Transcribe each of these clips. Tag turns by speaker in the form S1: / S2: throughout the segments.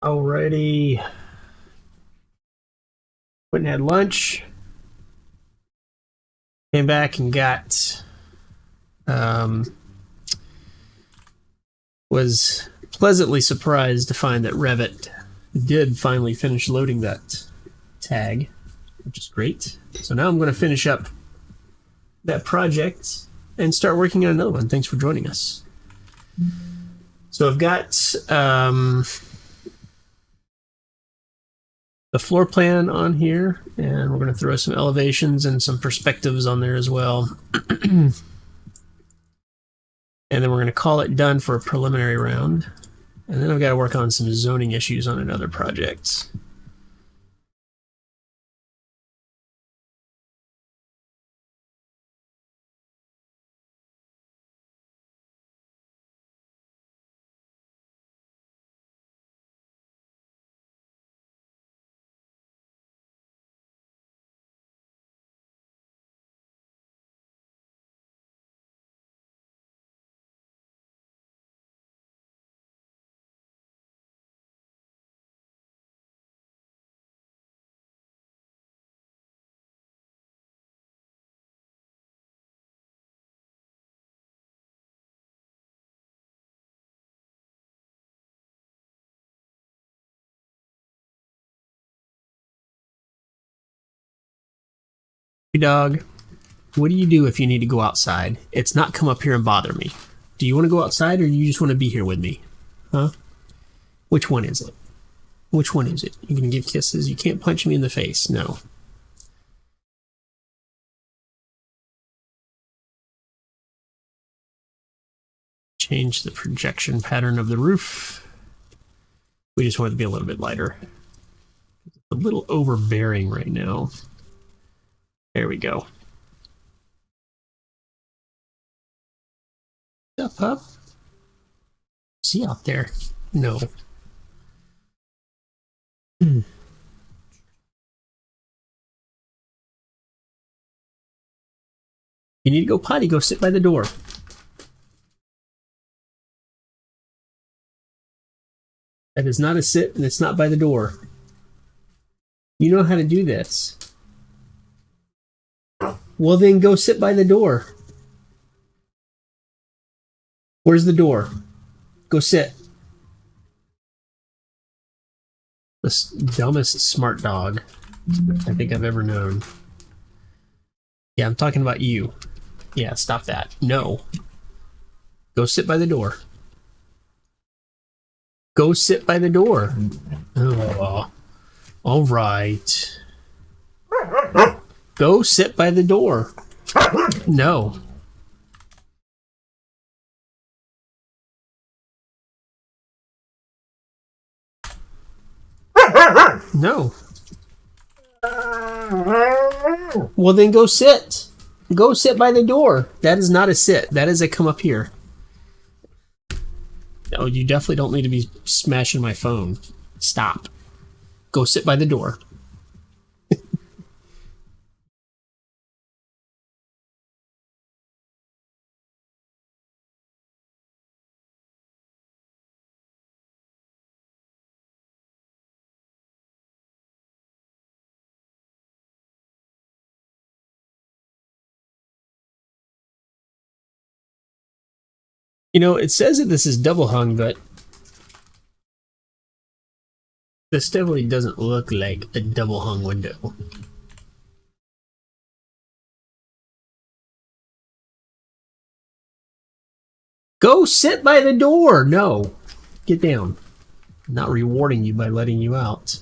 S1: Alrighty. Went and had lunch. Came back and got was pleasantly surprised to find that Revit did finally finish loading that tag, which is great. So now I'm going to finish up that project and start working on another one. Thanks for joining us. So I've got the floor plan on here, and we're going to throw some elevations and some perspectives on there as well. And then we're going to call it done for a preliminary round. And then I've got to work on some zoning issues on another project. Hey dog, what do you do if you need to go outside? It's not come up here and bother me. Do you want to go outside, or you just want to be here with me? Huh? Which one is it? Which one is it? You can give kisses. You can't punch me in the face. No. Change the projection pattern of the roof. We just want it to be a little bit lighter. It's a little overbearing right now. There we go. Up, up. See out there? No. You need to go potty, go sit by the door. That is not a sit, and it's not by the door. You know how to do this. Well, then go sit by the door. Where's the door? Go sit. The dumbest smart dog I think I've ever known. Yeah, I'm talking about you. Yeah, stop that. No. Go sit by the door. Go sit by the door. Oh, all right. Go sit by the door. No. No. Well, then go sit. Go sit by the door. That is not a sit. That is a come up here. No, you definitely don't need to be smashing my phone. Stop. Go sit by the door. You know, it says that this is double hung, but this definitely doesn't look like a double hung window. Go sit by the door. No. Get down. I'm not rewarding you by letting you out.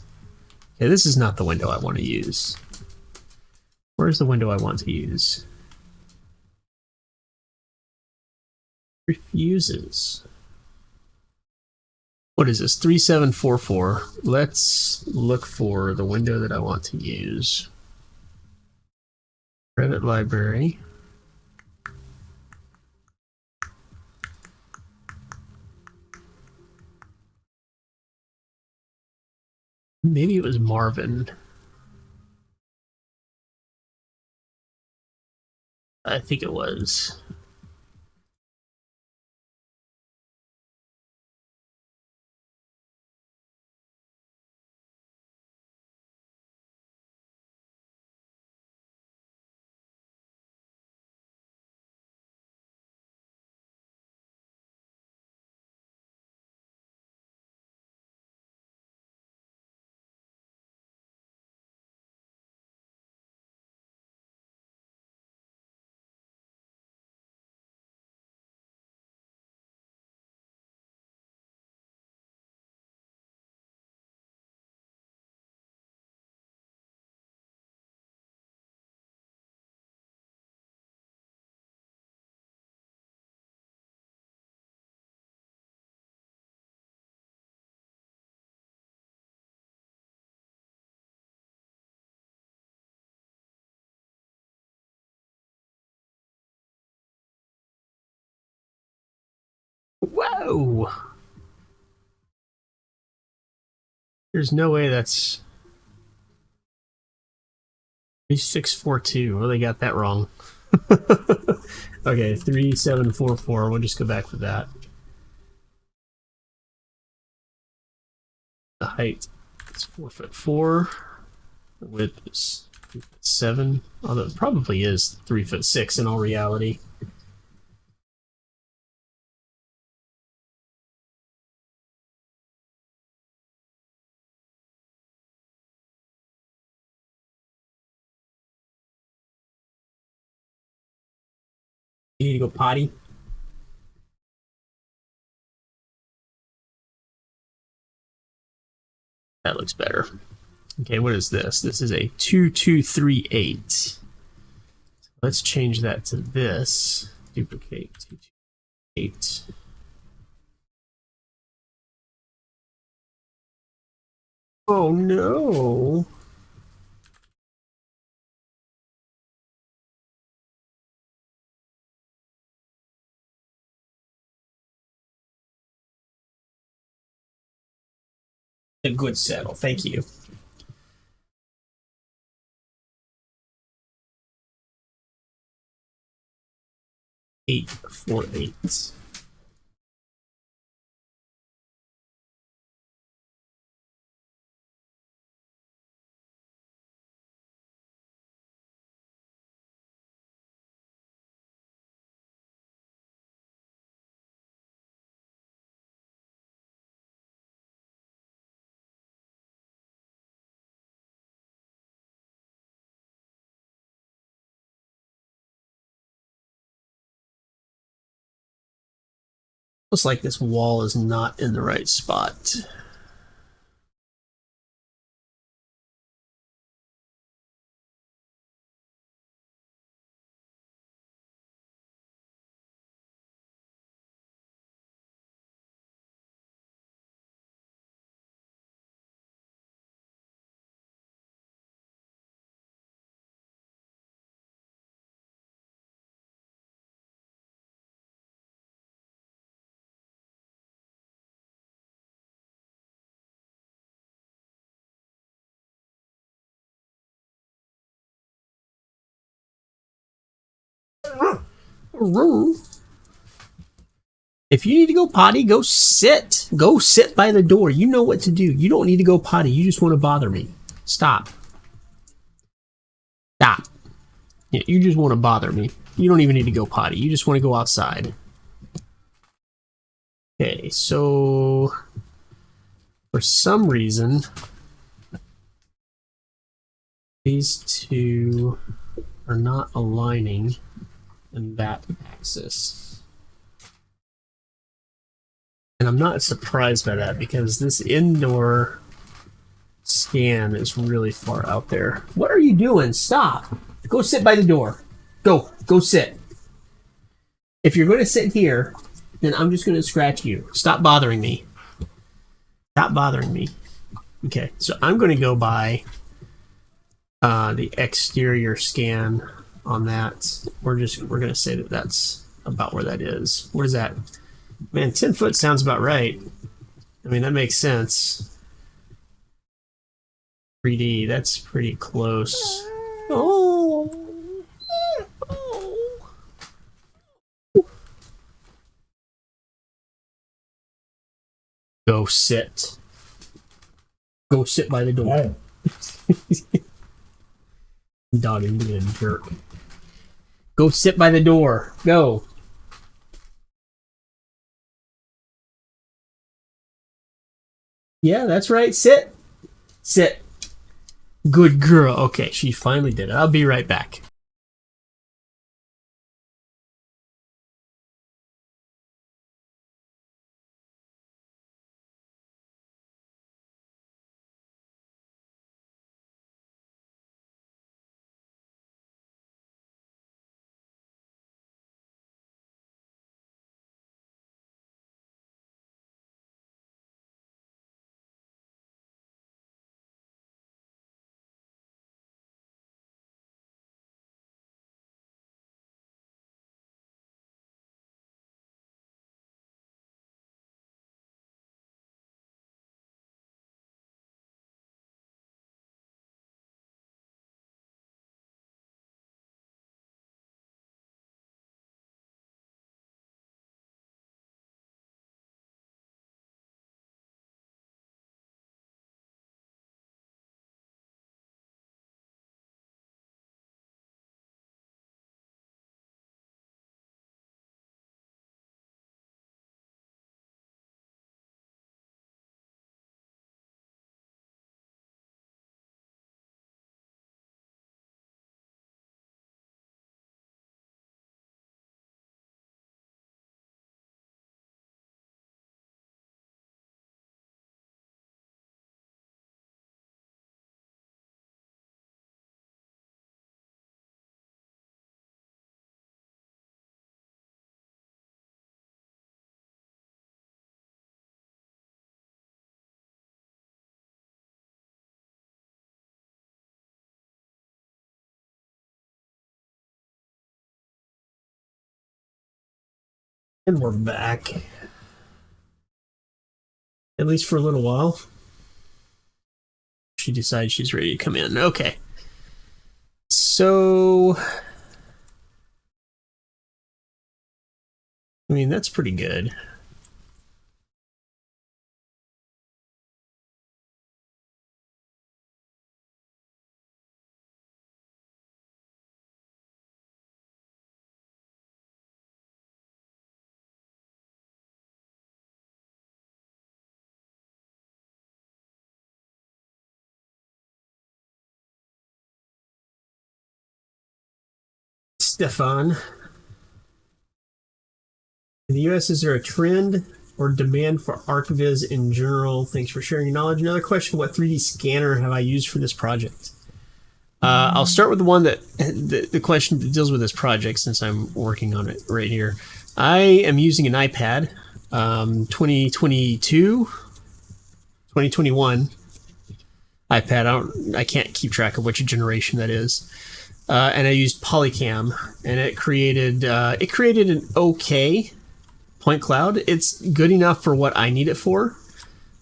S1: Okay, this is not the window I want to use. Where's the window I want to use? Refuses. What is this? 3744. Let's look for the window that I want to use. Revit library. Maybe it was Marvin. I think it was. Whoa! There's no way that's 3642. Well, they got that wrong. Okay, 3744. We'll just go back with that. The height is 4'4". The width is 3'7", although it probably is 3'6" in all reality. You need to go potty? That looks better. Okay, what is this? This is a 2238. Let's change that to this. Duplicate 2238. Oh no. A good settle, thank you. Eight, 4, 8. Looks like this wall is not in the right spot. If you need to go potty, go sit. Go sit by the door. You know what to do. You don't need to go potty. You just want to bother me. Stop. Stop. Yeah, you just want to bother me. You don't even need to go potty. You just want to go outside. Okay, so for some reason, these two are not aligning in that axis. And I'm not surprised by that because this indoor scan is really far out there. What are you doing? Stop. Go sit by the door. Go sit. If you're going to sit here, then I'm just going to scratch you. Stop bothering me. Stop bothering me. Okay, so I'm going to go by the exterior scan on that. We're going to say that that's about where that is. What is that? Man, 10 foot sounds about right. I mean, that makes sense. 3D, that's pretty close. Oh. Go sit. Go sit by the door. Dog is being a jerk. Go sit by the door. Go. Yeah, that's right. Sit. Sit. Good girl. Okay, she finally did it. I'll be right back. And we're back. At least for a little while. She decides she's ready to come in. Okay. So, I mean, that's pretty good. Stefan. In the US, is there a trend or demand for ArcViz in general? Thanks for sharing your knowledge. Another question, what 3D scanner have I used for this project? I'll start with the one that the question that deals with this project, since I'm working on it right here. I am using an iPad 2022, 2021 iPad. I can't keep track of which generation that is. And I used Polycam, and it created an okay point cloud. It's good enough for what I need it for,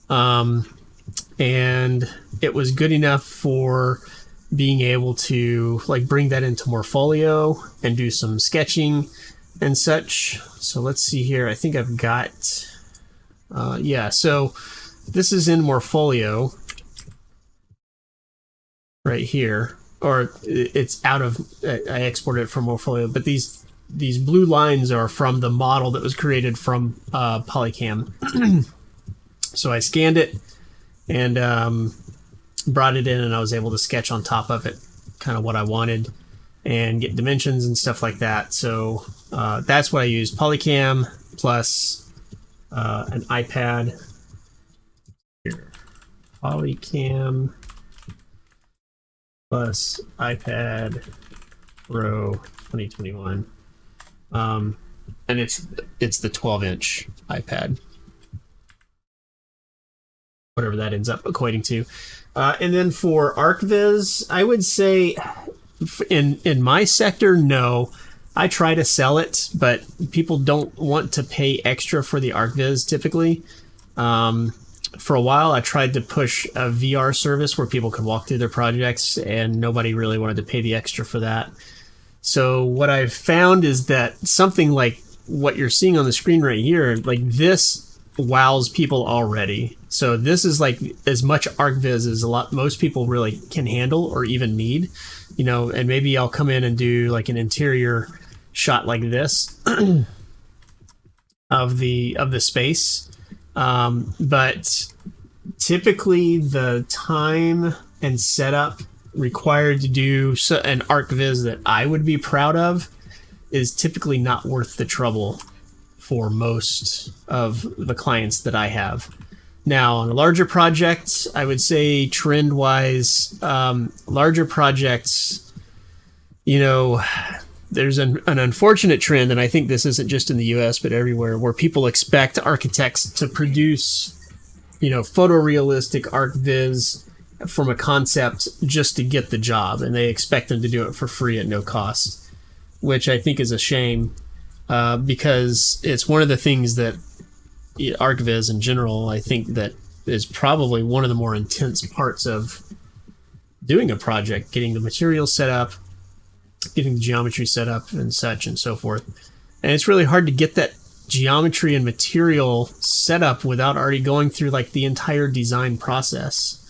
S1: and it was good enough for being able to like bring that into Morpholio and do some sketching and such. So let's see here. I think I've got yeah. So this is in Morpholio right here. Or it's out of, I exported it from Morpholio, but these blue lines are from the model that was created from Polycam. So I scanned it and brought it in, and I was able to sketch on top of it kind of what I wanted and get dimensions and stuff like that. So that's what I used, Polycam plus an iPad. Here. Polycam plus iPad Pro 2021, and it's the 12-inch iPad, whatever that ends up equating to. And then for ArcViz, I would say in my sector, no. I try to sell it, but people don't want to pay extra for the ArcViz typically. For a while, I tried to push a VR service where people could walk through their projects, and nobody really wanted to pay the extra for that. So what I've found is that something like what you're seeing on the screen right here, like this wows people already. So this is like as much ArcViz as most people really can handle or even need, you know, and maybe I'll come in and do like an interior shot like this of the space. But typically the time and setup required to do an ArcViz that I would be proud of is typically not worth the trouble for most of the clients that I have. Now, on a larger project, I would say trend-wise, larger projects, you know, there's an unfortunate trend, and I think this isn't just in the US, but everywhere, where people expect architects to produce, you know, photorealistic ArcViz from a concept just to get the job, and they expect them to do it for free at no cost, which I think is a shame, because it's one of the things that ArcViz in general, I think that is probably one of the more intense parts of doing a project, getting the materials set up, getting the geometry set up and such and so forth. And it's really hard to get that geometry and material set up without already going through like the entire design process.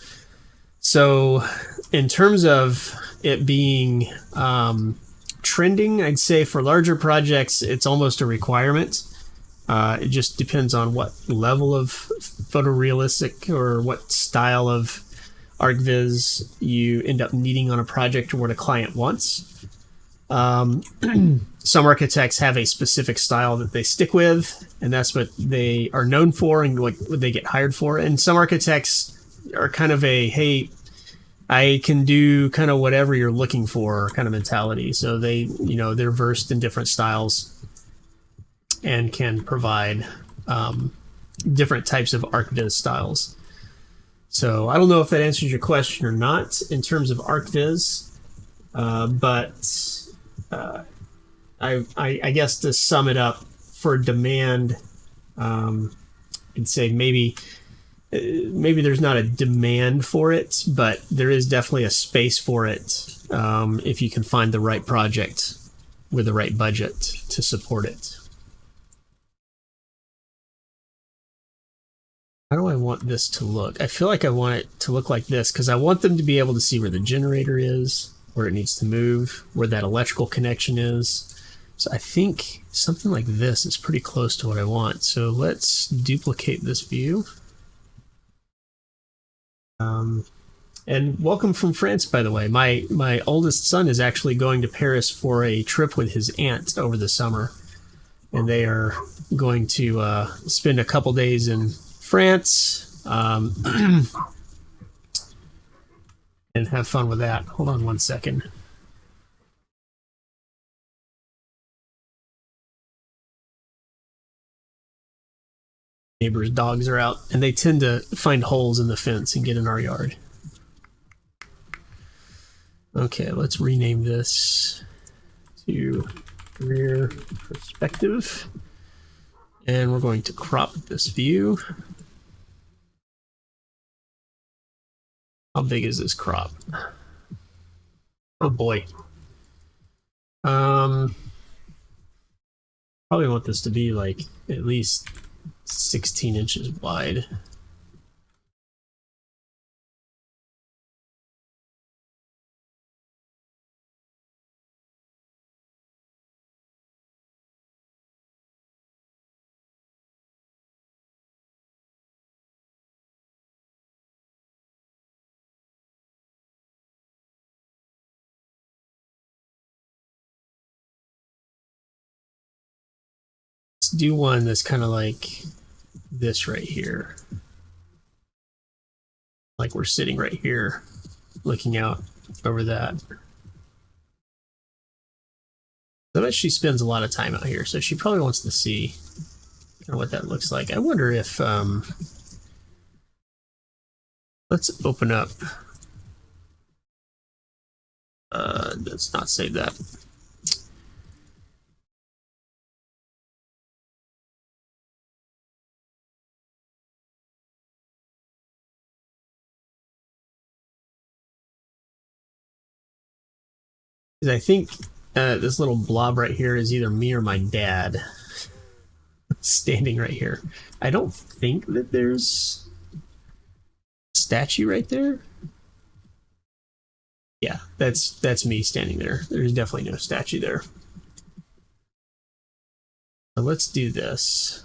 S1: So in terms of it being trending, I'd say for larger projects, it's almost a requirement. It just depends on what level of photorealistic or what style of ArcViz you end up needing on a project or what a client wants. Some architects have a specific style that they stick with, and that's what they are known for and what they get hired for. And some architects are kind of a, hey, I can do kind of whatever you're looking for kind of mentality. So they, you know, they're versed in different styles and can provide different types of ArcViz styles. So I don't know if that answers your question or not in terms of ArcViz, but I guess to sum it up for demand, I'd say maybe there's not a demand for it, but there is definitely a space for it if you can find the right project with the right budget to support it. How do I want this to look? I feel like I want it to look like this because I want them to be able to see where the generator is, where it needs to move, where that electrical connection is. So I think something like this is pretty close to what I want. So let's duplicate this view. And welcome from France, by the way. My oldest son is actually going to Paris for a trip with his aunt over the summer. And they are going to spend a couple days in France and have fun with that. Hold on one second. Neighbors' dogs are out, and they tend to find holes in the fence and get in our yard. Okay, let's rename this to rear perspective. And we're going to crop this view. How big is this crop? Oh boy. Probably want this to be like at least 16 inches wide. Let's do one that's kind of like this right here. Like we're sitting right here looking out over that. I bet she spends a lot of time out here, so she probably wants to see kind of what that looks like. I wonder if let's open up. Let's not save that. I think this little blob right here is either me or my dad standing right here. I don't think that there's a statue right there. Yeah, that's me standing there. There's definitely no statue there. So let's do this.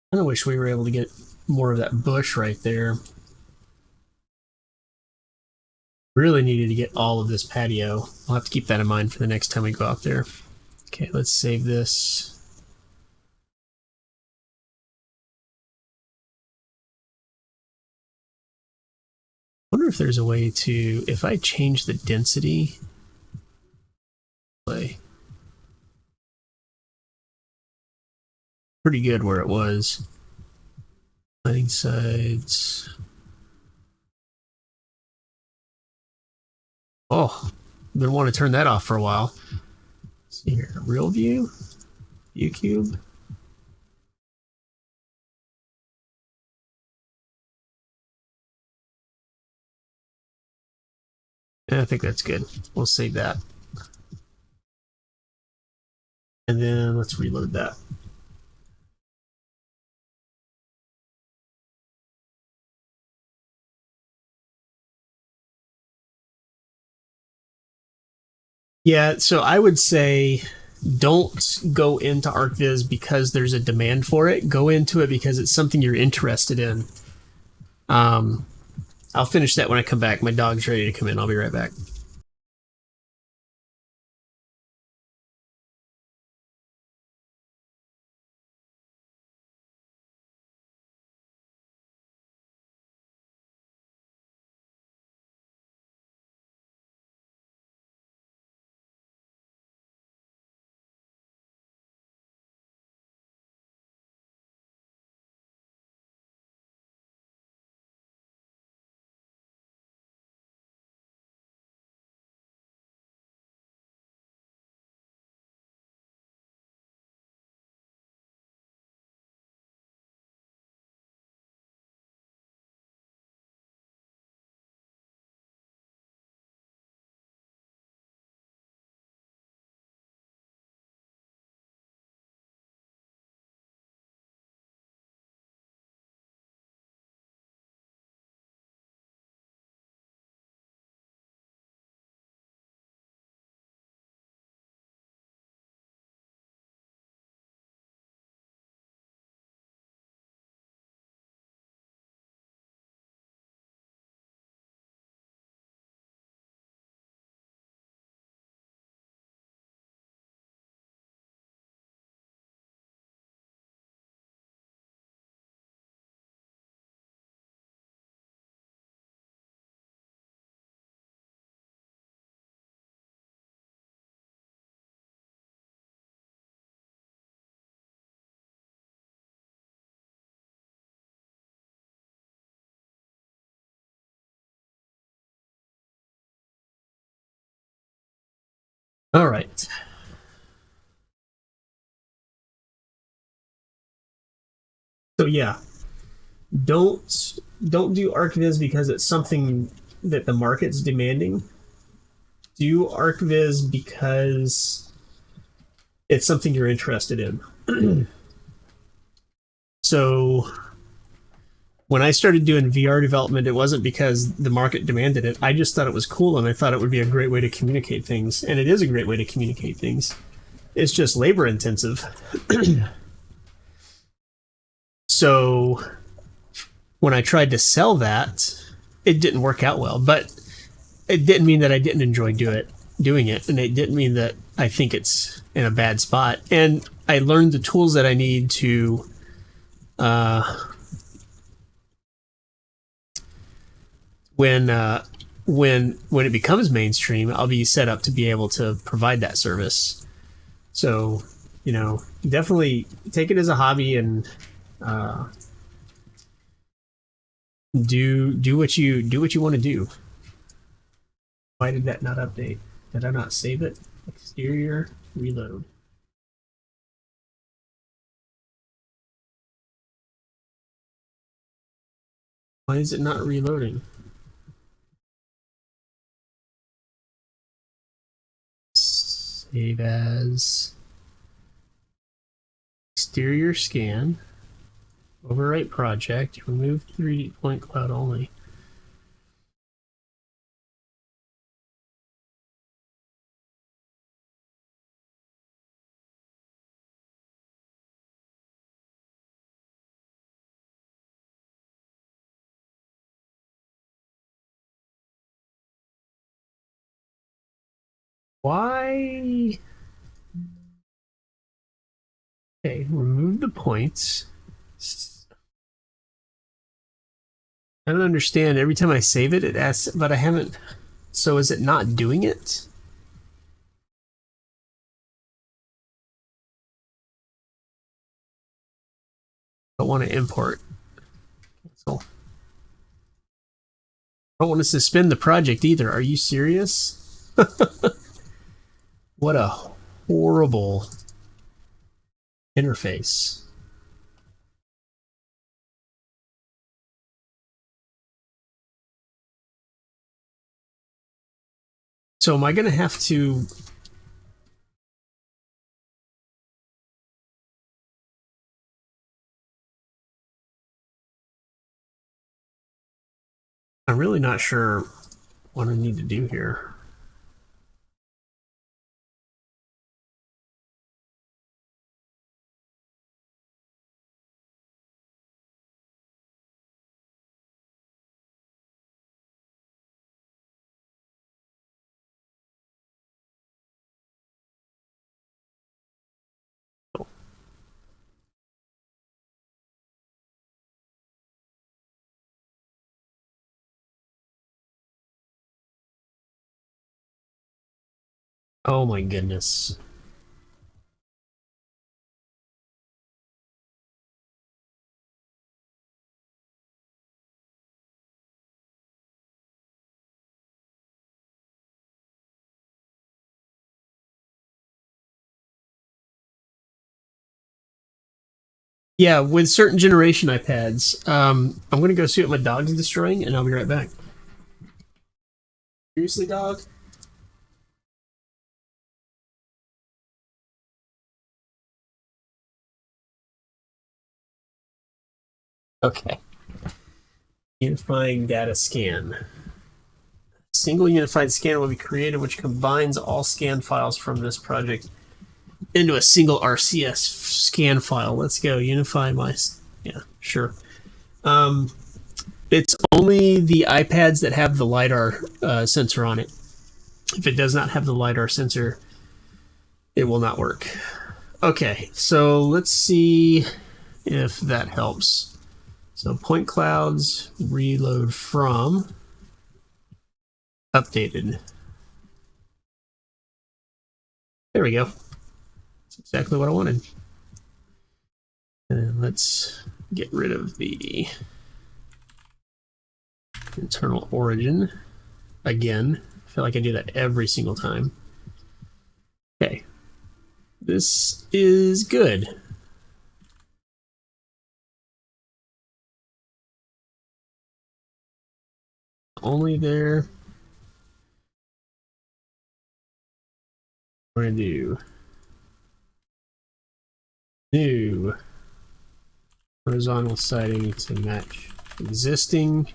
S1: I kind of wish we were able to get more of that bush right there. Really needed to get all of this patio. I'll have to keep that in mind for the next time we go out there. Okay, let's save this. I wonder if there's a way to, if I change the density, play. Pretty good where it was. Lighting sides. Oh, been wanting to turn that off for a while. Let's see here, real view, view cube. Yeah, I think that's good. We'll save that. And then let's reload that. Yeah, so I would say don't go into ArcViz because there's a demand for it. Go into it because it's something you're interested in. I'll finish that when I come back. My dog's ready to come in. I'll be right back. All right. So yeah, don't do ArcViz because it's something that the market's demanding. Do ArcViz because it's something you're interested in. So when I started doing VR development, it wasn't because the market demanded it. I just thought it was cool and I thought it would be a great way to communicate things. And it is a great way to communicate things. It's just labor intensive. So when I tried to sell that, it didn't work out well. But it didn't mean that I didn't enjoy doing it. And it didn't mean that I think it's in a bad spot. And I learned the tools that I need to when it becomes mainstream, I'll be set up to be able to provide that service. So, definitely take it as a hobby and do what you want to do. Why did that not update? Did I not save it? Exterior reload. Why is it not reloading? Save as exterior scan. Overwrite project. Remove 3D point cloud only. Why? Okay, remove the points. I don't understand. Every time I save it, it asks, but I haven't. So is it not doing it? I don't want to import. Cancel. I don't want to suspend the project either. Are you serious? What a horrible interface. So am I going to have to... I'm really not sure what I need to do here. Oh my goodness. Yeah, with certain generation iPads, I'm going to go see what my dog's destroying, and I'll be right back. Seriously, dog? Okay. Unifying data scan. Single unified scanner will be created, which combines all scan files from this project into a single RCS scan file. Let's go. Unify my... Yeah, sure. It's only the iPads that have the LiDAR sensor on it. If it does not have the LiDAR sensor, it will not work. Okay, so let's see if that helps. So point clouds, reload from, updated. There we go. That's exactly what I wanted. And let's get rid of the internal origin again. I feel like I do that every single time. This is good. Only there. We're gonna do new horizontal siding to match existing.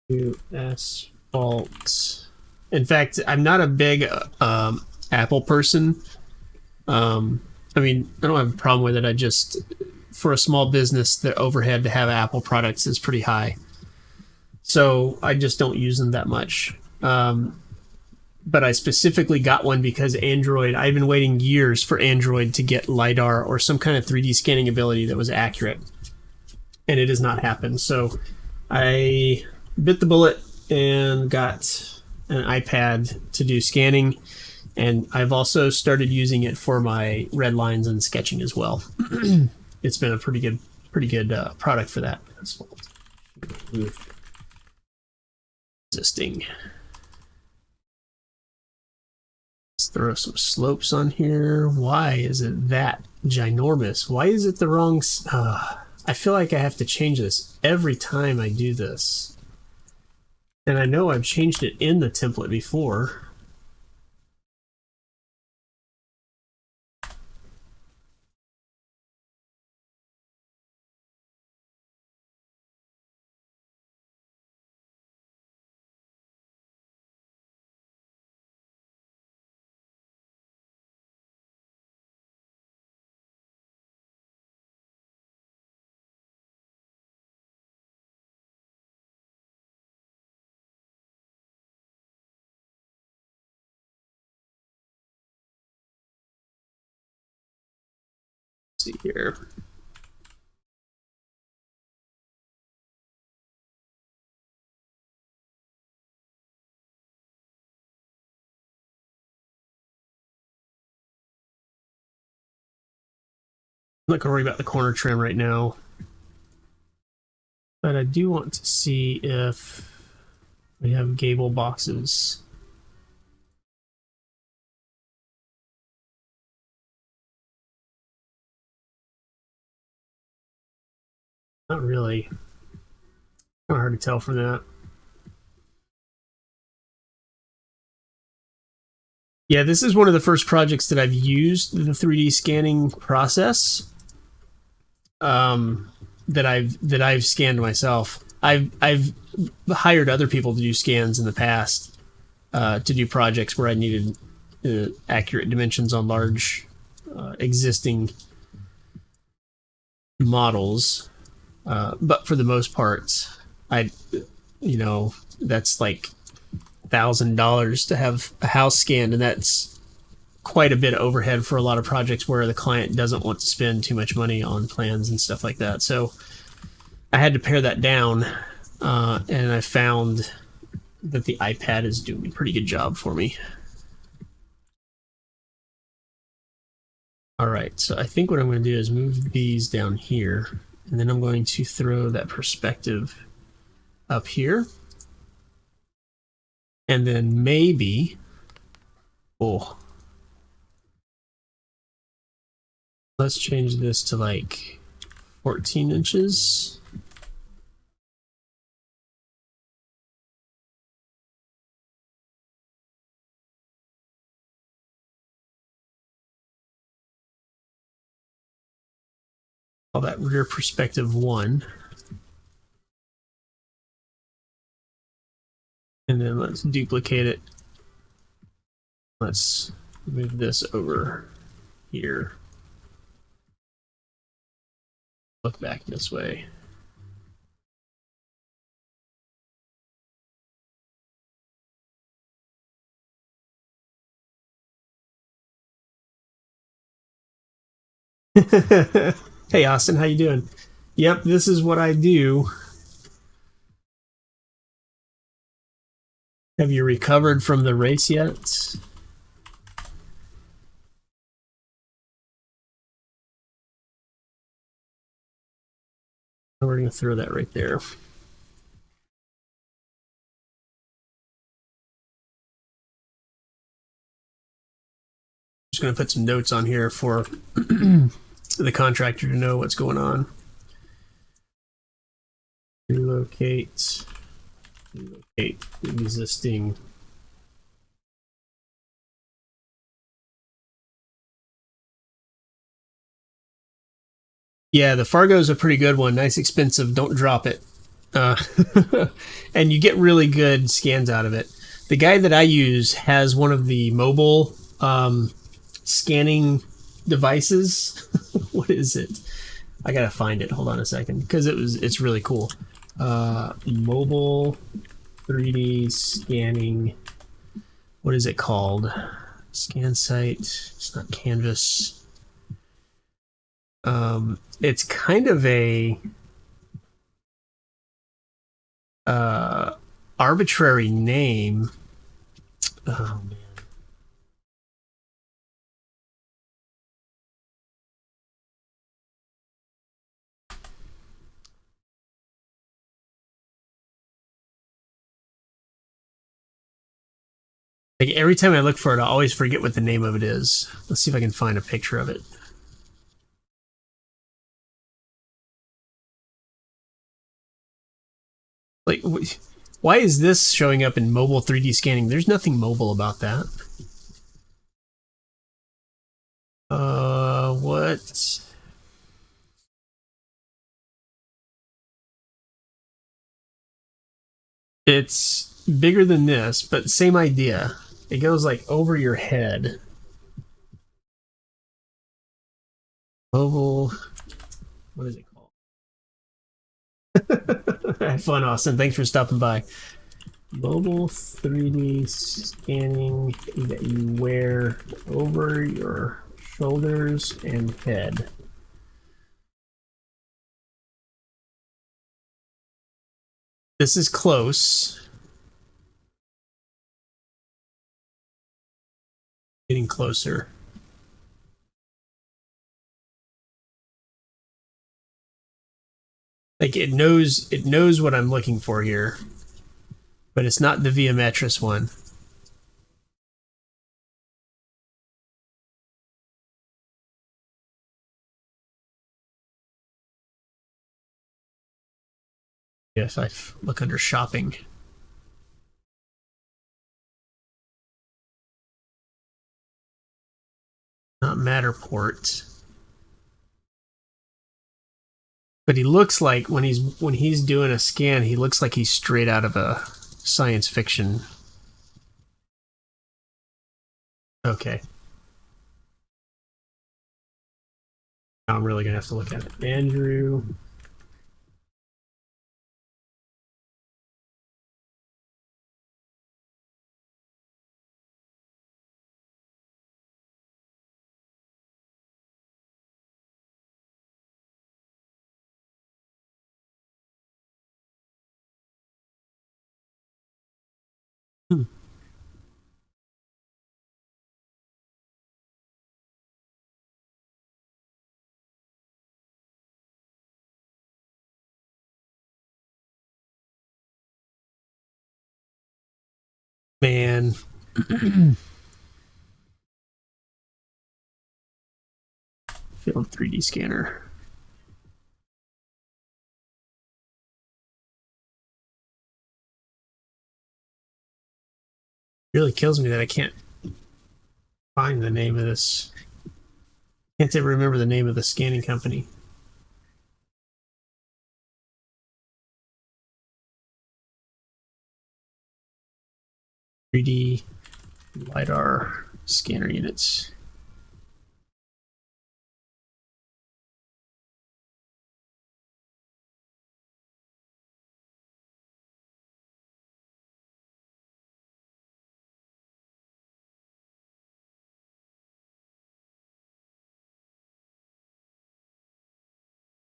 S1: New asphalt. In fact, I'm not a big Apple person. I mean, I don't have a problem with it. I just, for a small business, the overhead to have Apple products is pretty high. So I just don't use them that much. But I specifically got one because Android, I've been waiting years for Android to get LiDAR or some kind of 3D scanning ability that was accurate. And it has not happened. So I bit the bullet and got an iPad to do scanning. And I've also started using it for my red lines and sketching as well. It's been a pretty good product for that. Existing. Let's throw some slopes on here. Why is it that ginormous? Why is it the wrong? I feel like I have to change this every time I do this. And I know I've changed it in the template before. See here. I'm not going to worry about the corner trim right now. But I do want to see if we have gable boxes. Not really. Kind of hard to tell from that. Yeah, this is one of the first projects that I've used the 3D scanning process. That I've scanned myself. I've hired other people to do scans in the past to do projects where I needed accurate dimensions on large existing models. But for the most part, that's like $1,000 to have a house scanned, and that's quite a bit of overhead for a lot of projects where the client doesn't want to spend too much money on plans and stuff like that. So I had to pare that down, and I found that the iPad is doing a pretty good job for me. All right, so I think what I'm going to do is move these down here, and then I'm going to throw that perspective up here. And then maybe, let's change this to like 14 inches. Call that rear perspective 1. And then let's duplicate it. Let's move this over here. Look back this way. Hey Austin, how you doing? Yep, this is what I do. Have you recovered from the race yet? We're going to throw that right there. just going to put some notes on here for the contractor to know what's going on. Relocate existing. Yeah, the Fargo's a pretty good one. Nice, expensive. Don't drop it. And you get really good scans out of it. The guy that I use has one of the mobile scanning devices. What is it? I gotta find it. Hold on a second, because it's really cool. Mobile 3D scanning. What is it called? Scan site. It's not Canvas. It's kind of a arbitrary name. Oh man. Like every time I look for it, I always forget what the name of it is. Let's see if I can find a picture of it. Like, why is this showing up in mobile 3D scanning? There's nothing mobile about that. What? It's bigger than this, but same idea. It goes like over your head. Mobile. What is it called? Have fun, Austin. Thanks for stopping by. Mobile 3D scanning that you wear over your shoulders and head. This is close. Getting closer. Like it knows what I'm looking for here, but it's not the Viametris one. If I look under shopping. Not Matterport. But he looks like when he's doing a scan, he looks like he's straight out of a science fiction. Okay. Now I'm really gonna have to look at it. Andrew. Man. Field 3D scanner. It really kills me that I can't find the name of this. Can't ever remember the name of the scanning company. .3D LiDAR scanner units.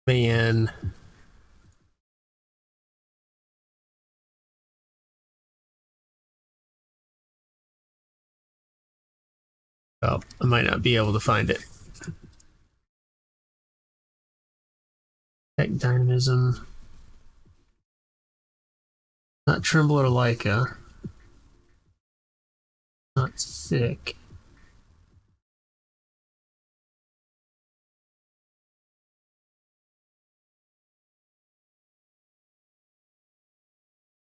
S1: Man. Oh, I might not be able to find it. Tech dynamism. Not Trimble or Leica. Not thick.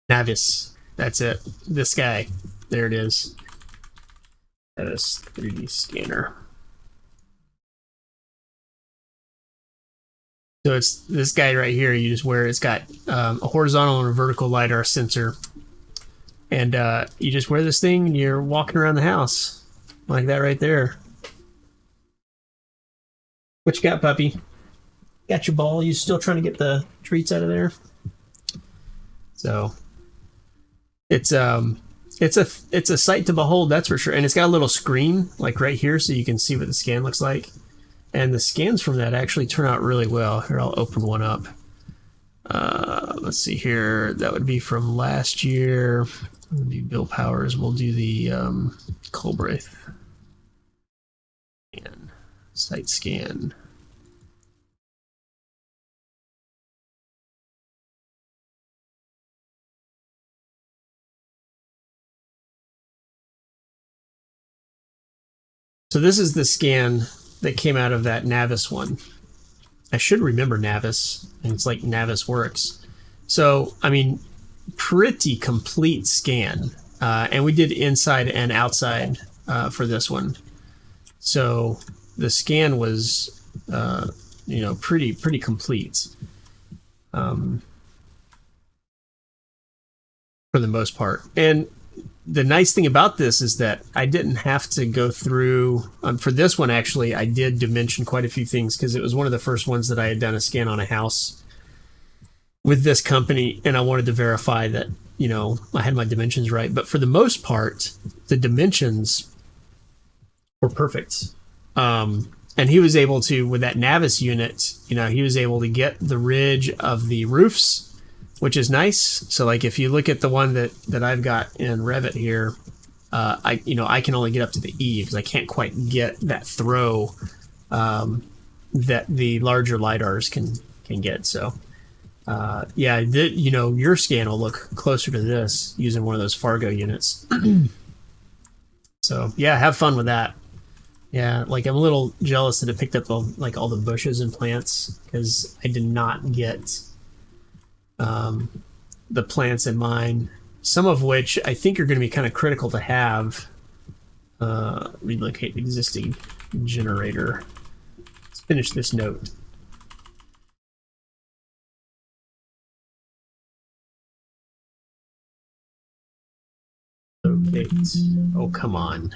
S1: Navis. That's it. This guy. There it is. Navis 3D scanner. So it's this guy right here. You just wear. It's got a horizontal and a vertical lidar sensor, and you just wear this thing and you're walking around the house like that right there. What you got, puppy? Got your ball? You still trying to get the treats out of there? So it's a sight to behold, that's for sure. And it's got a little screen like right here, so you can see what the scan looks like. And the scans from that actually turn out really well. Here, I'll open one up. Let's see here. That would be from last year. We'll do Bill Powers. We'll do the Colbraith and site scan. So this is the scan that came out of that Navis one. I should remember Navis, and it's like Navis Works. So, I mean, pretty complete scan. And we did inside and outside for this one. So the scan was, you know, pretty complete for the most part. And the nice thing about this is that I didn't have to go through for this one. Actually, I did dimension quite a few things because it was one of the first ones that I had done a scan on a house with this company, and I wanted to verify that, you know, I had my dimensions right. But for the most part, the dimensions were perfect. And he was able to, with that Navis unit, you know, he was able to get the ridge of the roofs, which is nice. So like if you look at the one that I've got in Revit here, I can only get up to the E because I can't quite get that throw that the larger lidars can get. So yeah, you know, your scan will look closer to this using one of those Fargo units. So yeah, have fun with that. Yeah, like I'm a little jealous that it picked up all the bushes and plants because I did not get the plants in mine, some of which I think are going to be kind of critical to have. Relocate existing generator. Let's finish this note. Okay. Oh, come on.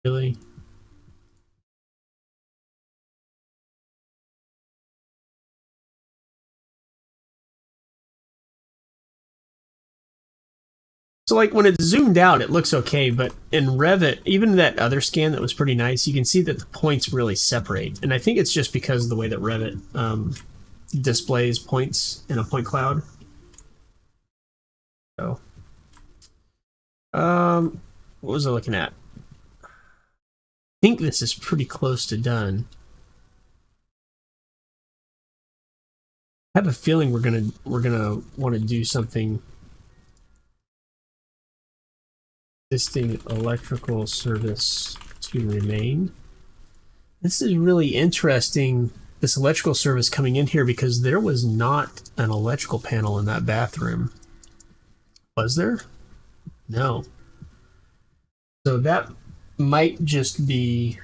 S1: Really? So like when it's zoomed out, it looks okay, but in Revit, even that other scan that was pretty nice, you can see that the points really separate. And I think it's just because of the way that Revit displays points in a point cloud. So, what was I looking at? I think this is pretty close to done. I have a feeling we're gonna want to do something. Existing electrical service to remain. This is really interesting, this electrical service coming in here, because there was not an electrical panel in that bathroom. Was there? No. So that might just be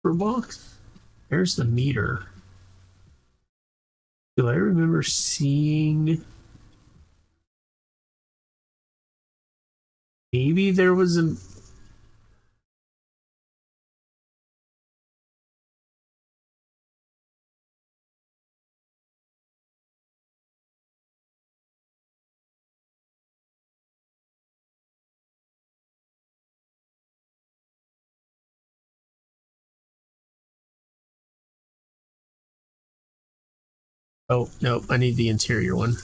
S1: per box. There's the meter. Do I remember seeing? Maybe there was a. Oh, no, I need the interior one.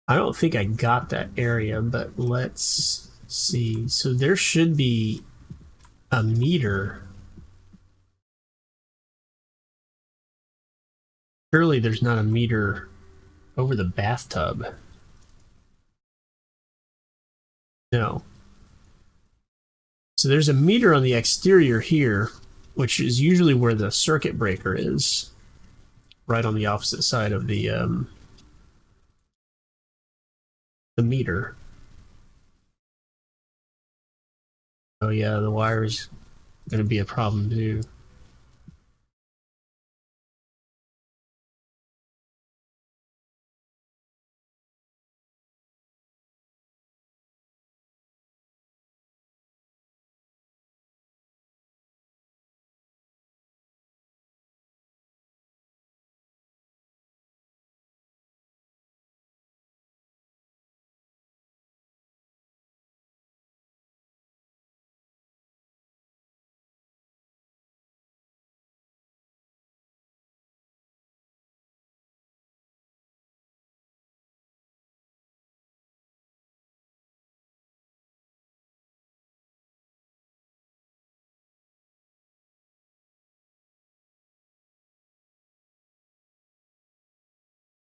S1: I don't think I got that area, but let's see. So there should be a meter. Surely there's not a meter over the bathtub. No. So there's a meter on the exterior here, which is usually where the circuit breaker is, right on the opposite side of the meter. Oh yeah, the wire's going to be a problem too.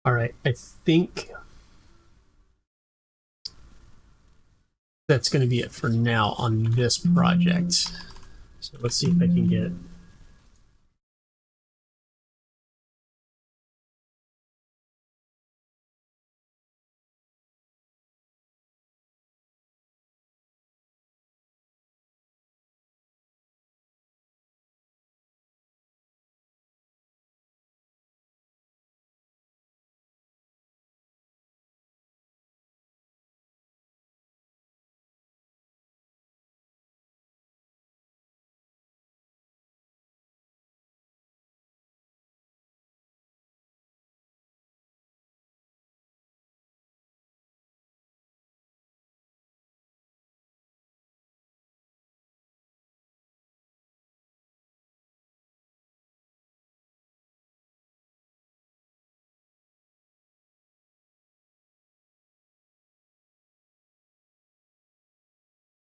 S1: All right, I think that's going to be it for now on this project. So let's see if I can get...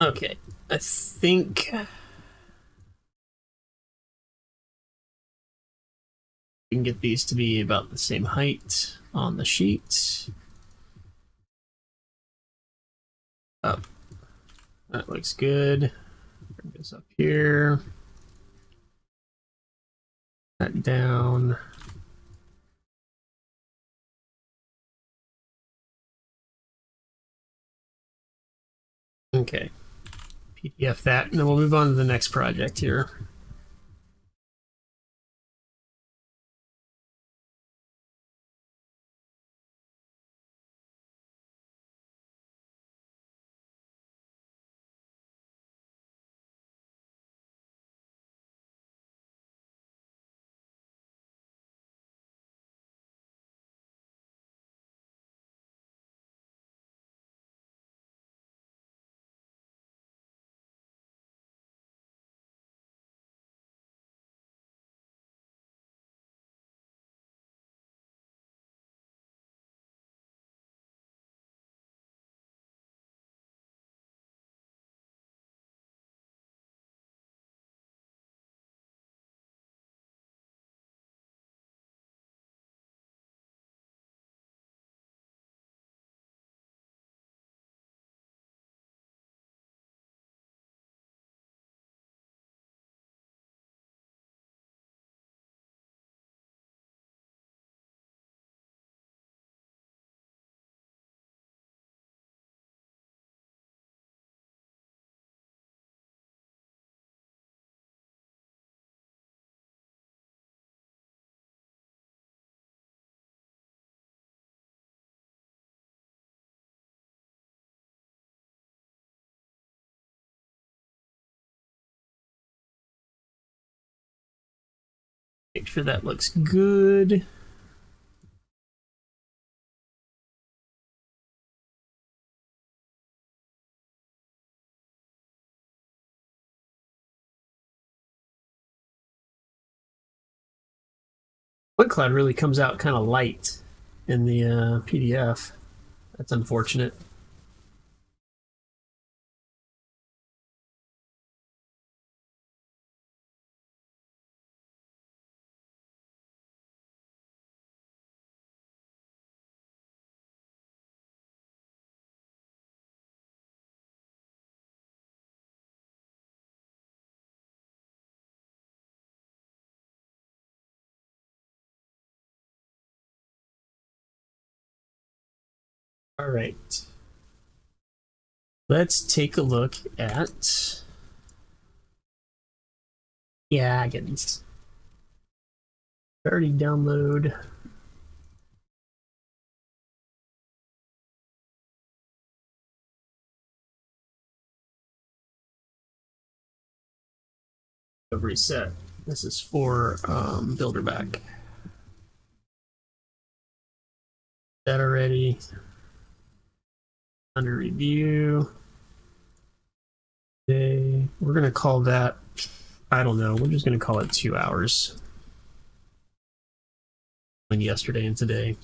S1: Okay, I think we can get these to be about the same height on the sheet. Up. That looks good. Bring this up here. That down. Okay. PDF that, and then we'll move on to the next project here. Make sure that looks good. Point cloud really comes out kind of light in the PDF. That's unfortunate. All right. Let's take a look at. Yeah, I get these. Already download. Reset. This is for builder back. That already under review. Today we're gonna call that. I don't know. We're just gonna call it 2 hours. And yesterday and today.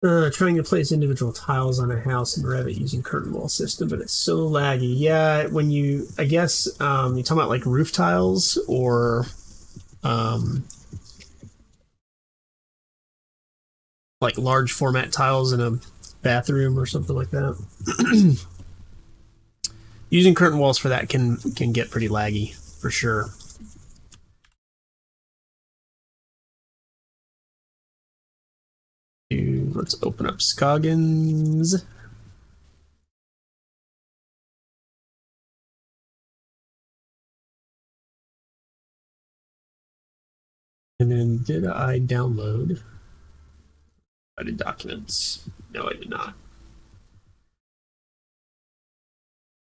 S1: Trying to place individual tiles on a house in Revit using curtain wall system, but it's so laggy. Yeah, when you, I guess, you're talking about like roof tiles or like large format tiles in a bathroom or something like that. Using curtain walls for that can get pretty laggy for sure. Let's open up Scoggins. And then did I download? I did documents. No, I did not.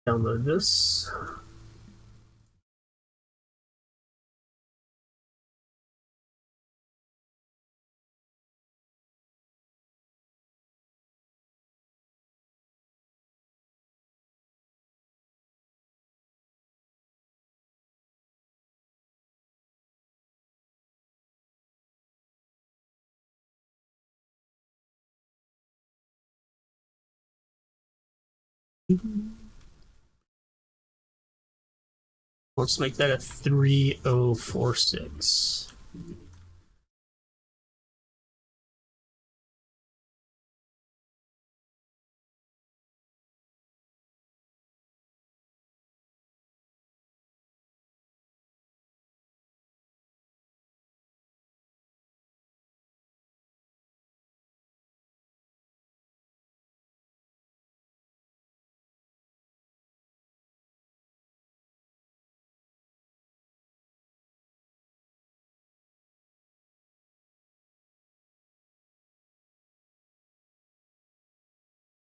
S1: Download this. Let's make that a 3046.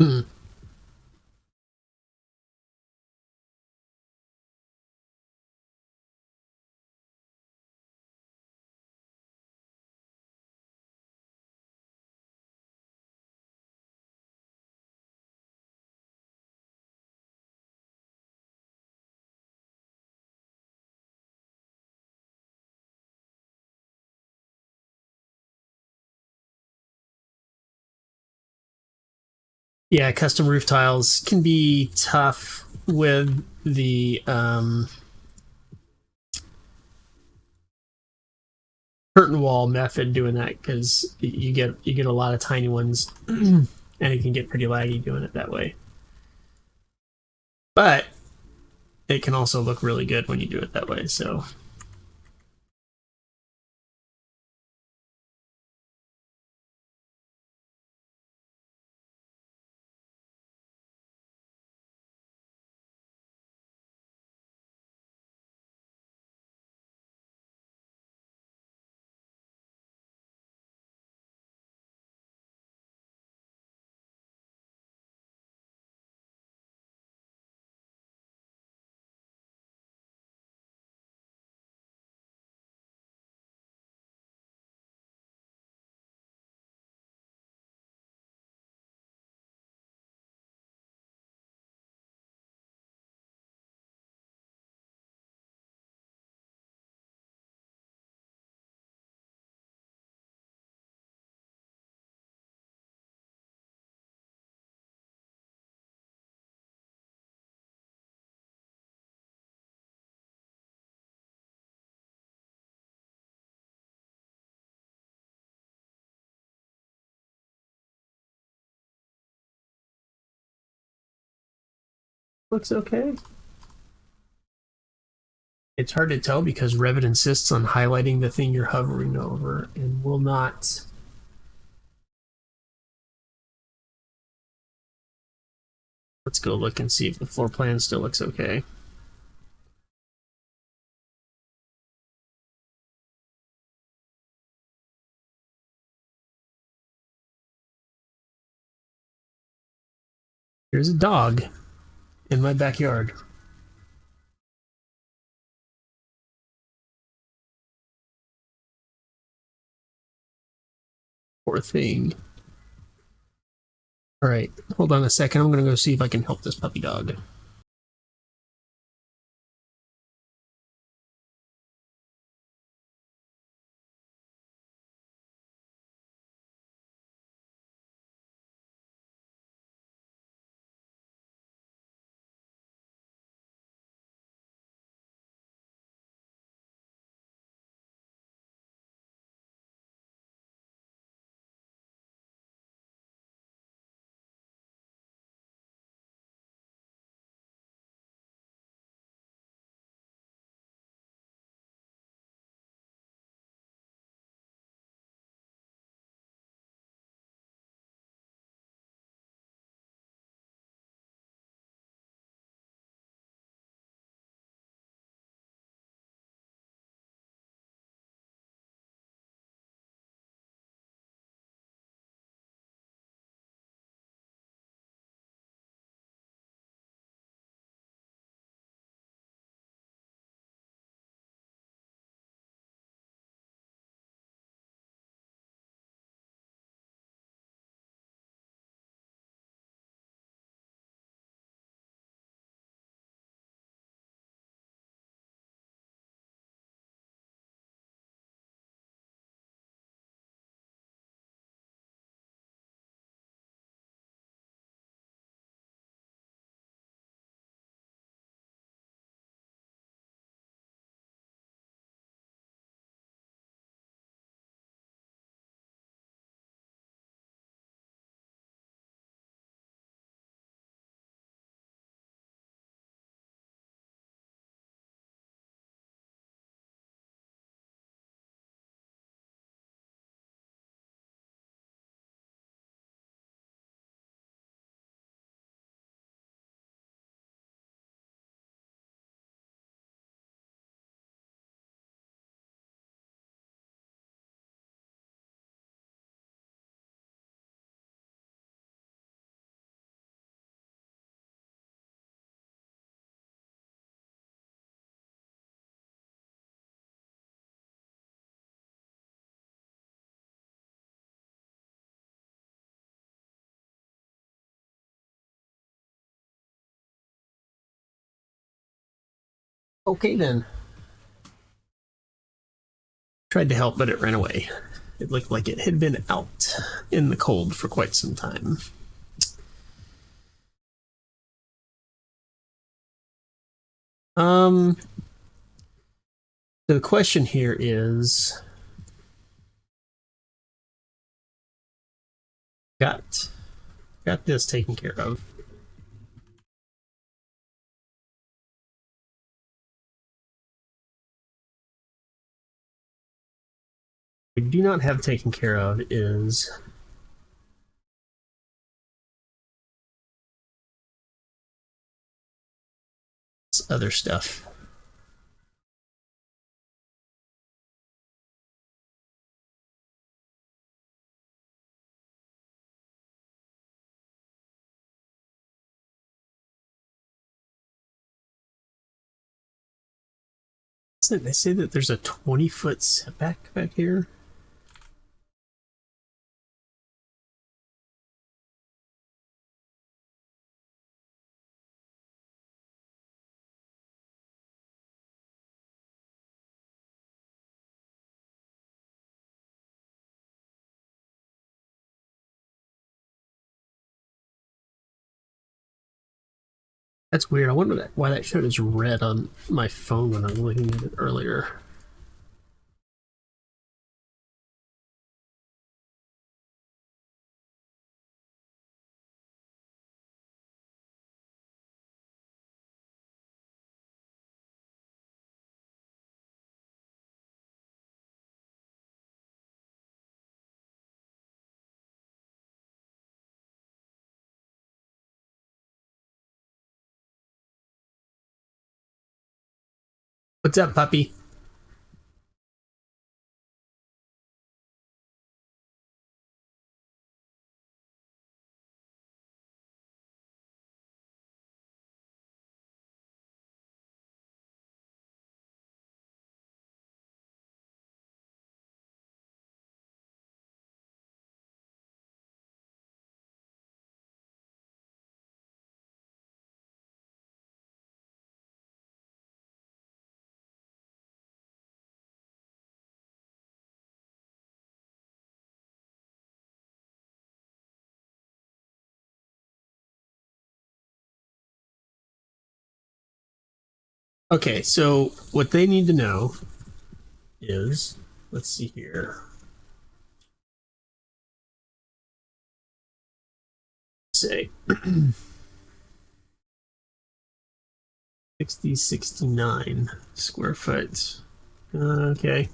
S1: Hmm. Yeah, custom roof tiles can be tough with the curtain wall method doing that because you get a lot of tiny ones, and it can get pretty laggy doing it that way. But it can also look really good when you do it that way. So Looks okay. It's hard to tell because Revit insists on highlighting the thing you're hovering over and will not. Let's go look and see if the floor plan still looks okay. Here's a dog in my backyard. Poor thing. All right, hold on a second. I'm going to go see if I can help this puppy dog. Okay then. Tried to help, but it ran away. It looked like it had been out in the cold for quite some time. So the question here is, got this taken care of. We do not have taken care of is this other stuff. They say that there's a 20-foot setback back here. That's weird. I wonder why that showed as red on my phone when I was looking at it earlier. What's up, puppy? Okay, so what they need to know is, let's see here. Say 6069 square foot. Okay.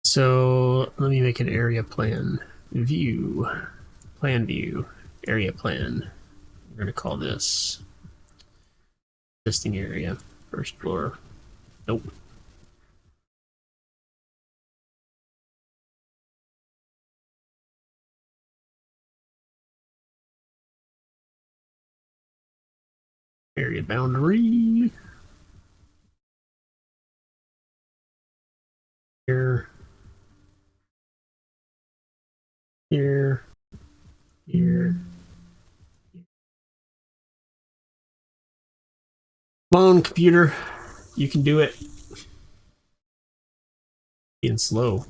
S1: So let me make an area plan. View, plan view, area plan. We're going to call this existing area, first floor. Nope. Area boundary. Here. Here. Here. Come on, computer. You can do it. Being slow.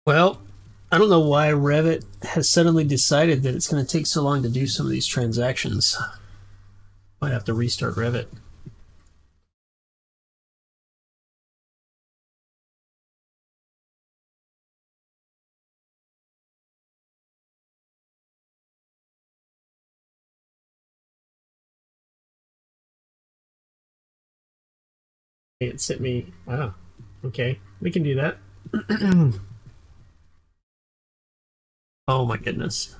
S1: Well, I don't know why Revit has suddenly decided that it's going to take so long to do some of these transactions. Might have to restart Revit. It sent me. Wow. Okay, we can do that. Oh my goodness.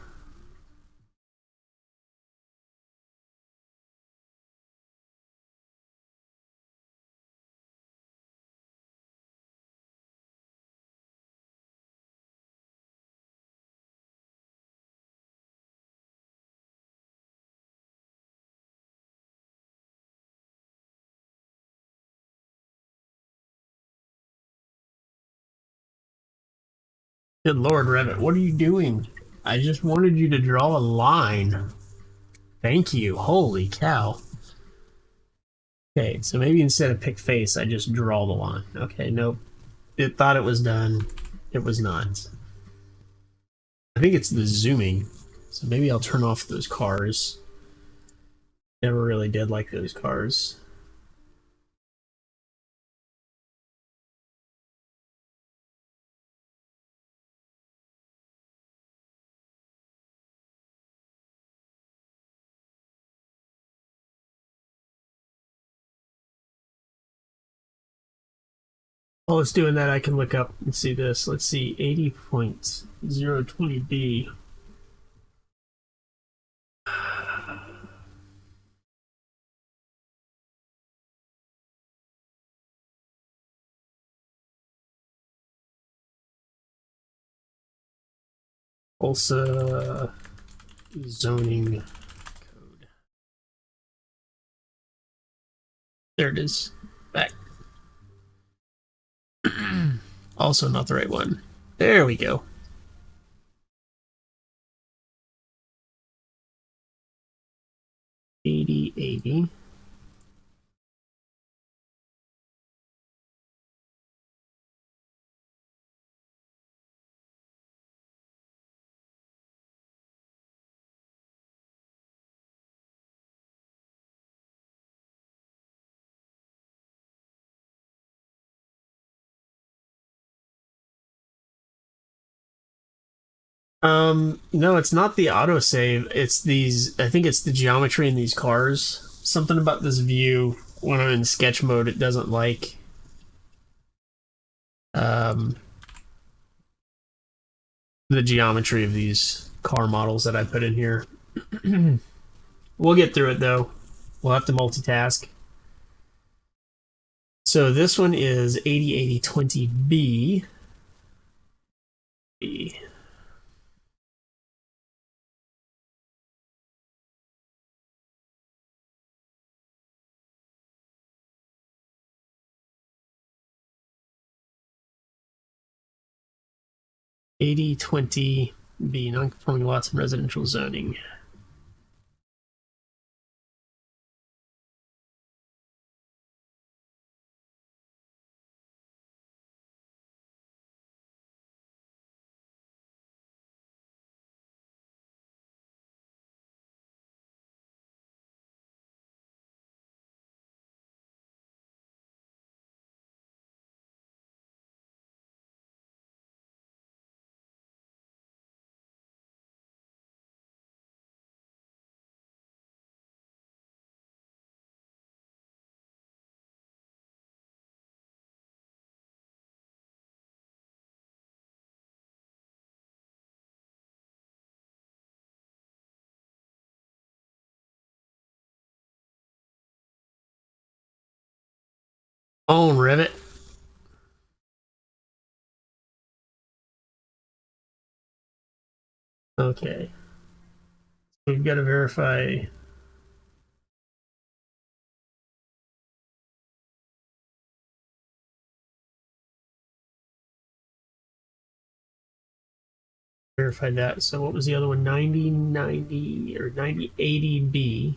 S1: Good Lord, Revit, what are you doing? I just wanted you to draw a line. Thank you. Holy cow. Okay, so maybe instead of pick face, I just draw the line. Okay, nope. It thought it was done. It was not. I think it's the zooming. So maybe I'll turn off those cars. Never really did like those cars. While it's doing that, I can look up and see this. Let's see, 80 points. 020B. Also, zoning code. There it is. Back. Also not the right one. There we go. $80.80. No, it's not the autosave. It's these, I think it's the geometry in these cars. Something about this view, when I'm in sketch mode, it doesn't like. Um, the geometry of these car models that I put in here. We'll get through it though. We'll have to multitask. So this one is 808020B. B. 8020B, non-conforming lots in residential zoning. On Revit. Okay. We've got to verify that. So what was the other one? 9090 or 9080B.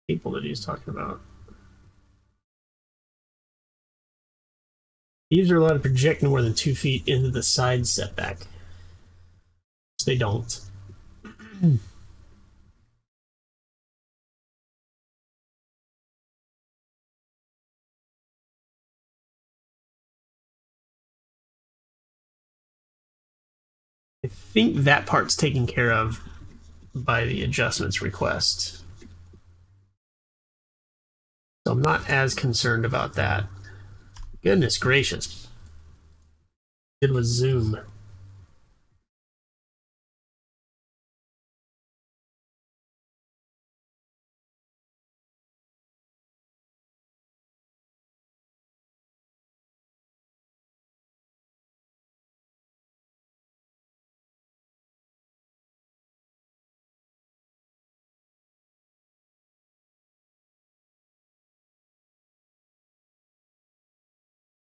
S1: People that he's talking about. These are allowed to project no more than 2 feet into the side setback. So they don't. I think that part's taken care of by the adjustments request. So I'm not as concerned about that. Goodness gracious. It was Zoom.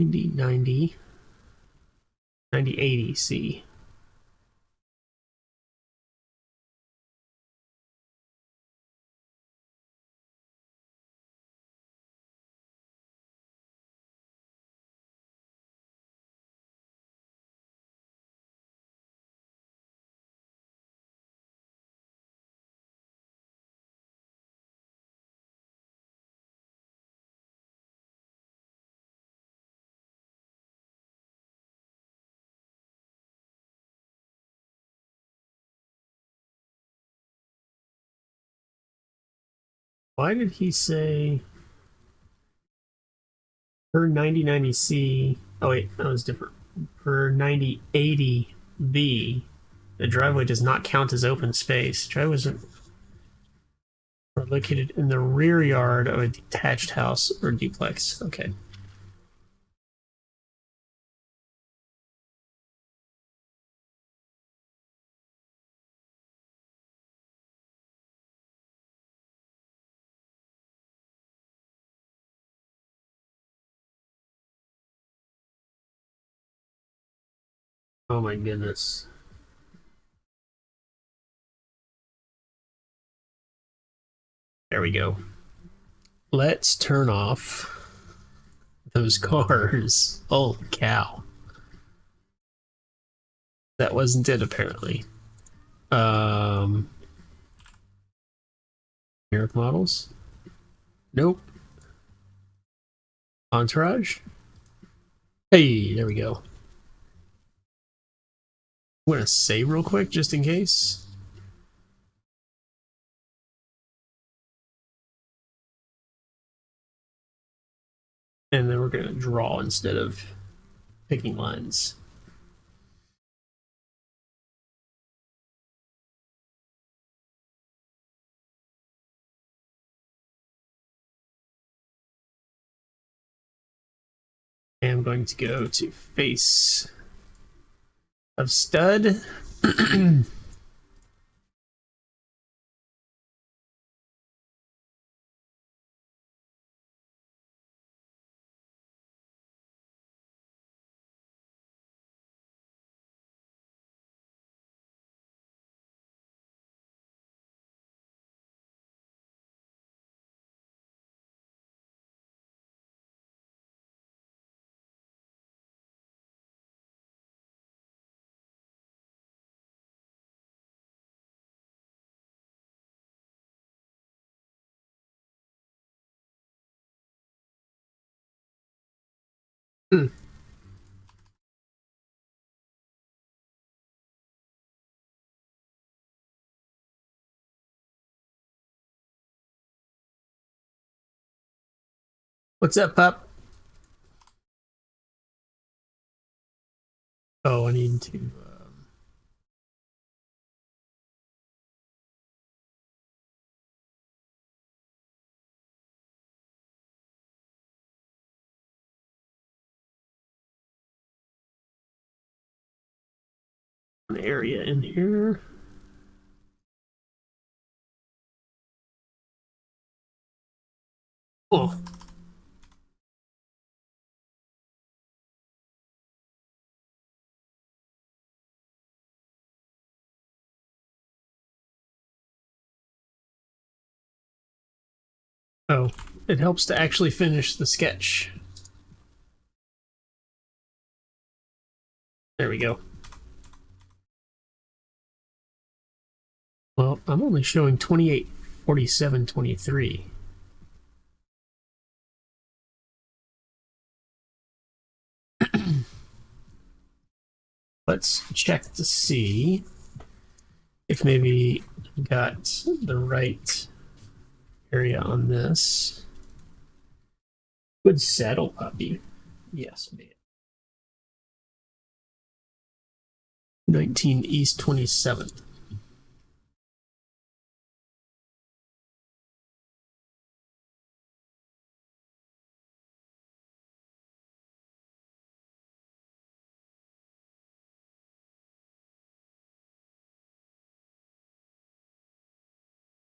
S1: Ninety 9080C. Why did he say per 9090C? Oh wait, that was different. Per 9080B, the driveway does not count as open space. Driveways are located in the rear yard of a detached house or duplex. Okay. Oh my goodness. There we go. Let's turn off those cars. Holy cow. That wasn't it, apparently. Eric models? Nope. Entourage? Hey, there we go. I'm gonna save real quick just in case. And then we're gonna draw instead of picking lines. I'm going to go to face of stud. What's up, pup? Oh, I need to. An area in here. Oh. Oh, it helps to actually finish the sketch. There we go. Well, I'm only showing 28, 47, 23. Let's check to see if maybe got the right area on this. Good saddle puppy. Yes, man. 19 East 27th.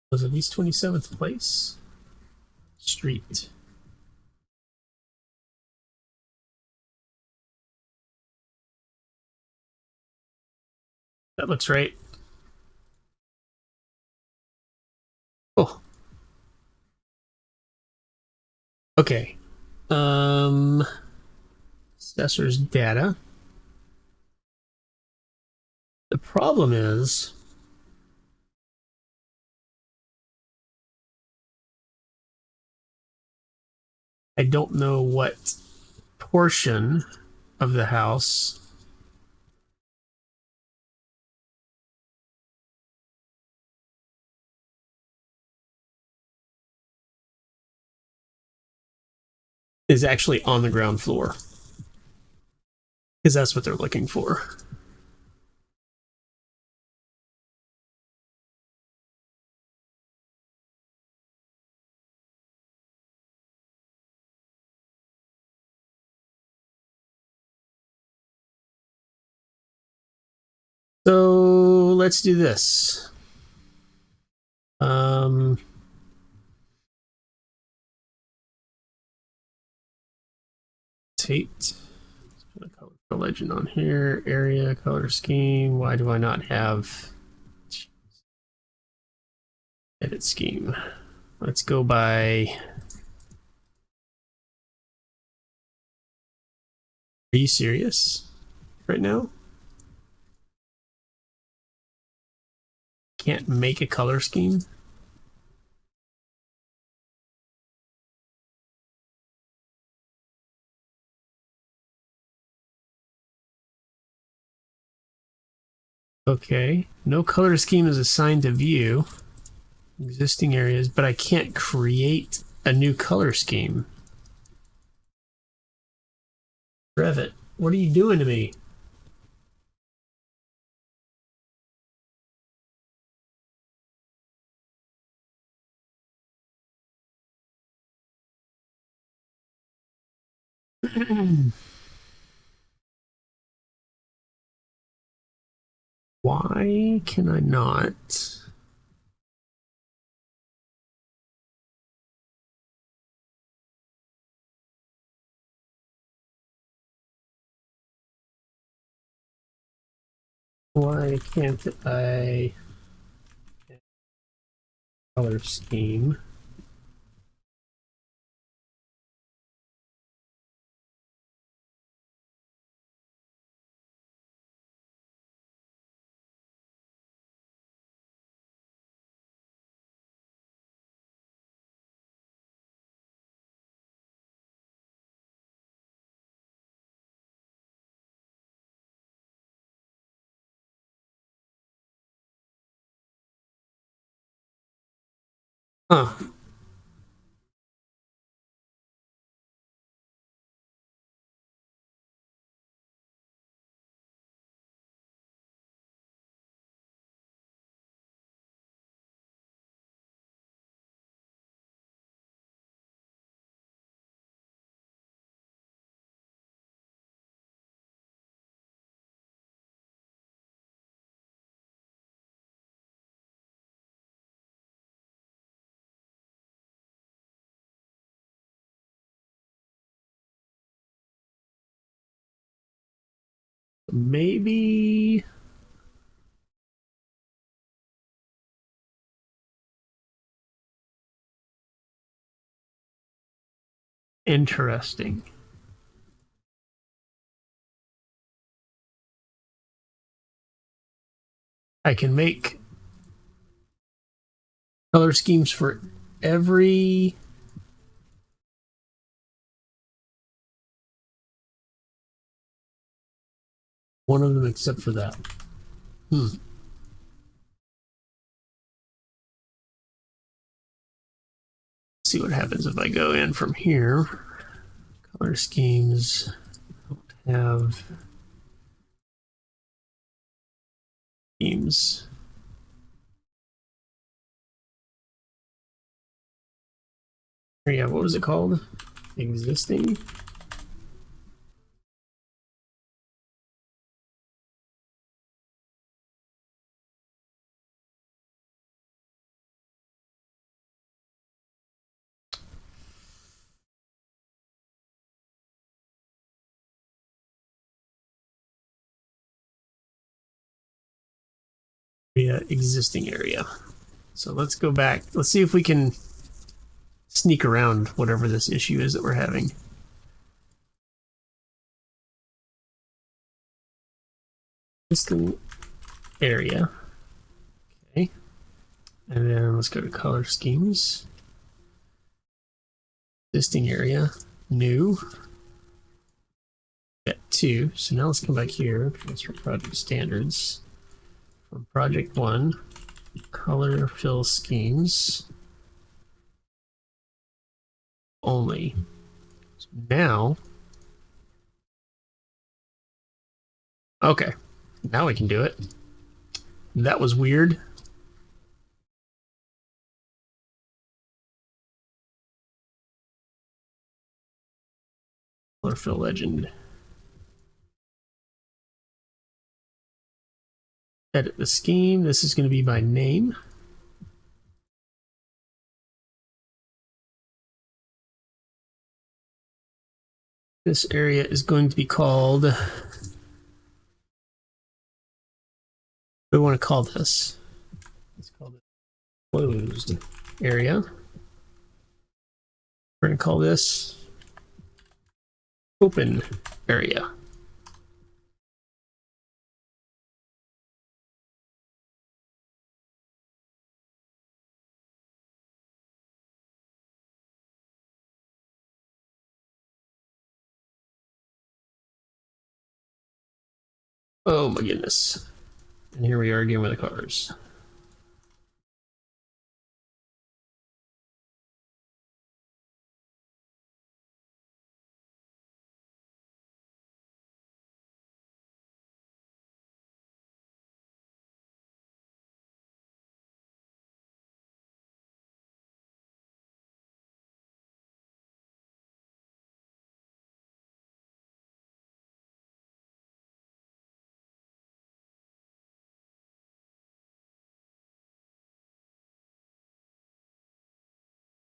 S1: Was it East 27th Place? Street. That looks right. Oh. Okay. Assessor's data. The problem is I don't know what portion of the house is actually on the ground floor, because that's what they're looking for. So let's do this. Tate. Put a color legend on here. Area, color scheme. Why do I not have edit scheme? Let's go by. Are you serious right now? Can't make a color scheme? Okay, no color scheme is assigned to view existing areas, but I can't create a new color scheme. Revit, what are you doing to me? Why can I not? Why can't I color scheme? Huh. Maybe interesting. I can make color schemes for every one of them except for that. Let's see what happens if I go in from here. Color schemes don't have schemes. Yeah, what was it called? Existing. Yeah, existing area. So let's go back. Let's see if we can sneak around whatever this issue is that we're having. Existing area. Okay. And then let's go to color schemes. Existing area. New. Got 2. So now let's come back here. That's for project standards. From project 1, color fill schemes only. So Now, okay, now we can do it. That was weird. Color fill legend. Edit the scheme. This is going to be my name. This area is going to be called... What do we want to call this? Let's call it closed area. We're going to call this open area. Oh my goodness. And here we are again with the cars.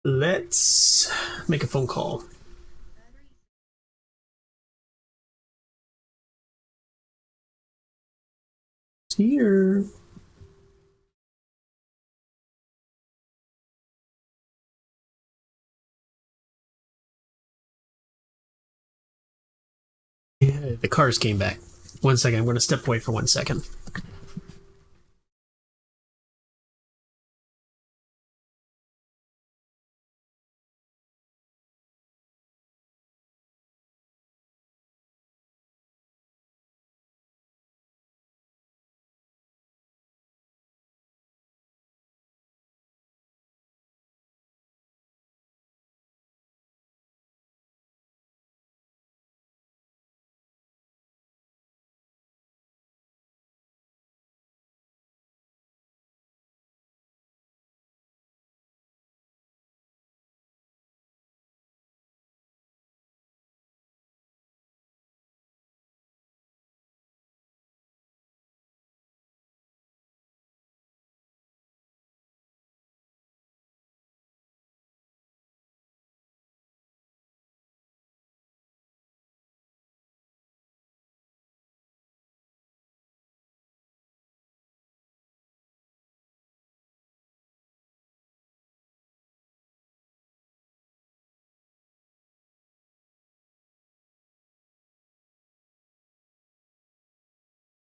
S1: Let's make a phone call. Here. Yeah, the cars came back. 1 second, I'm going to step away for 1 second.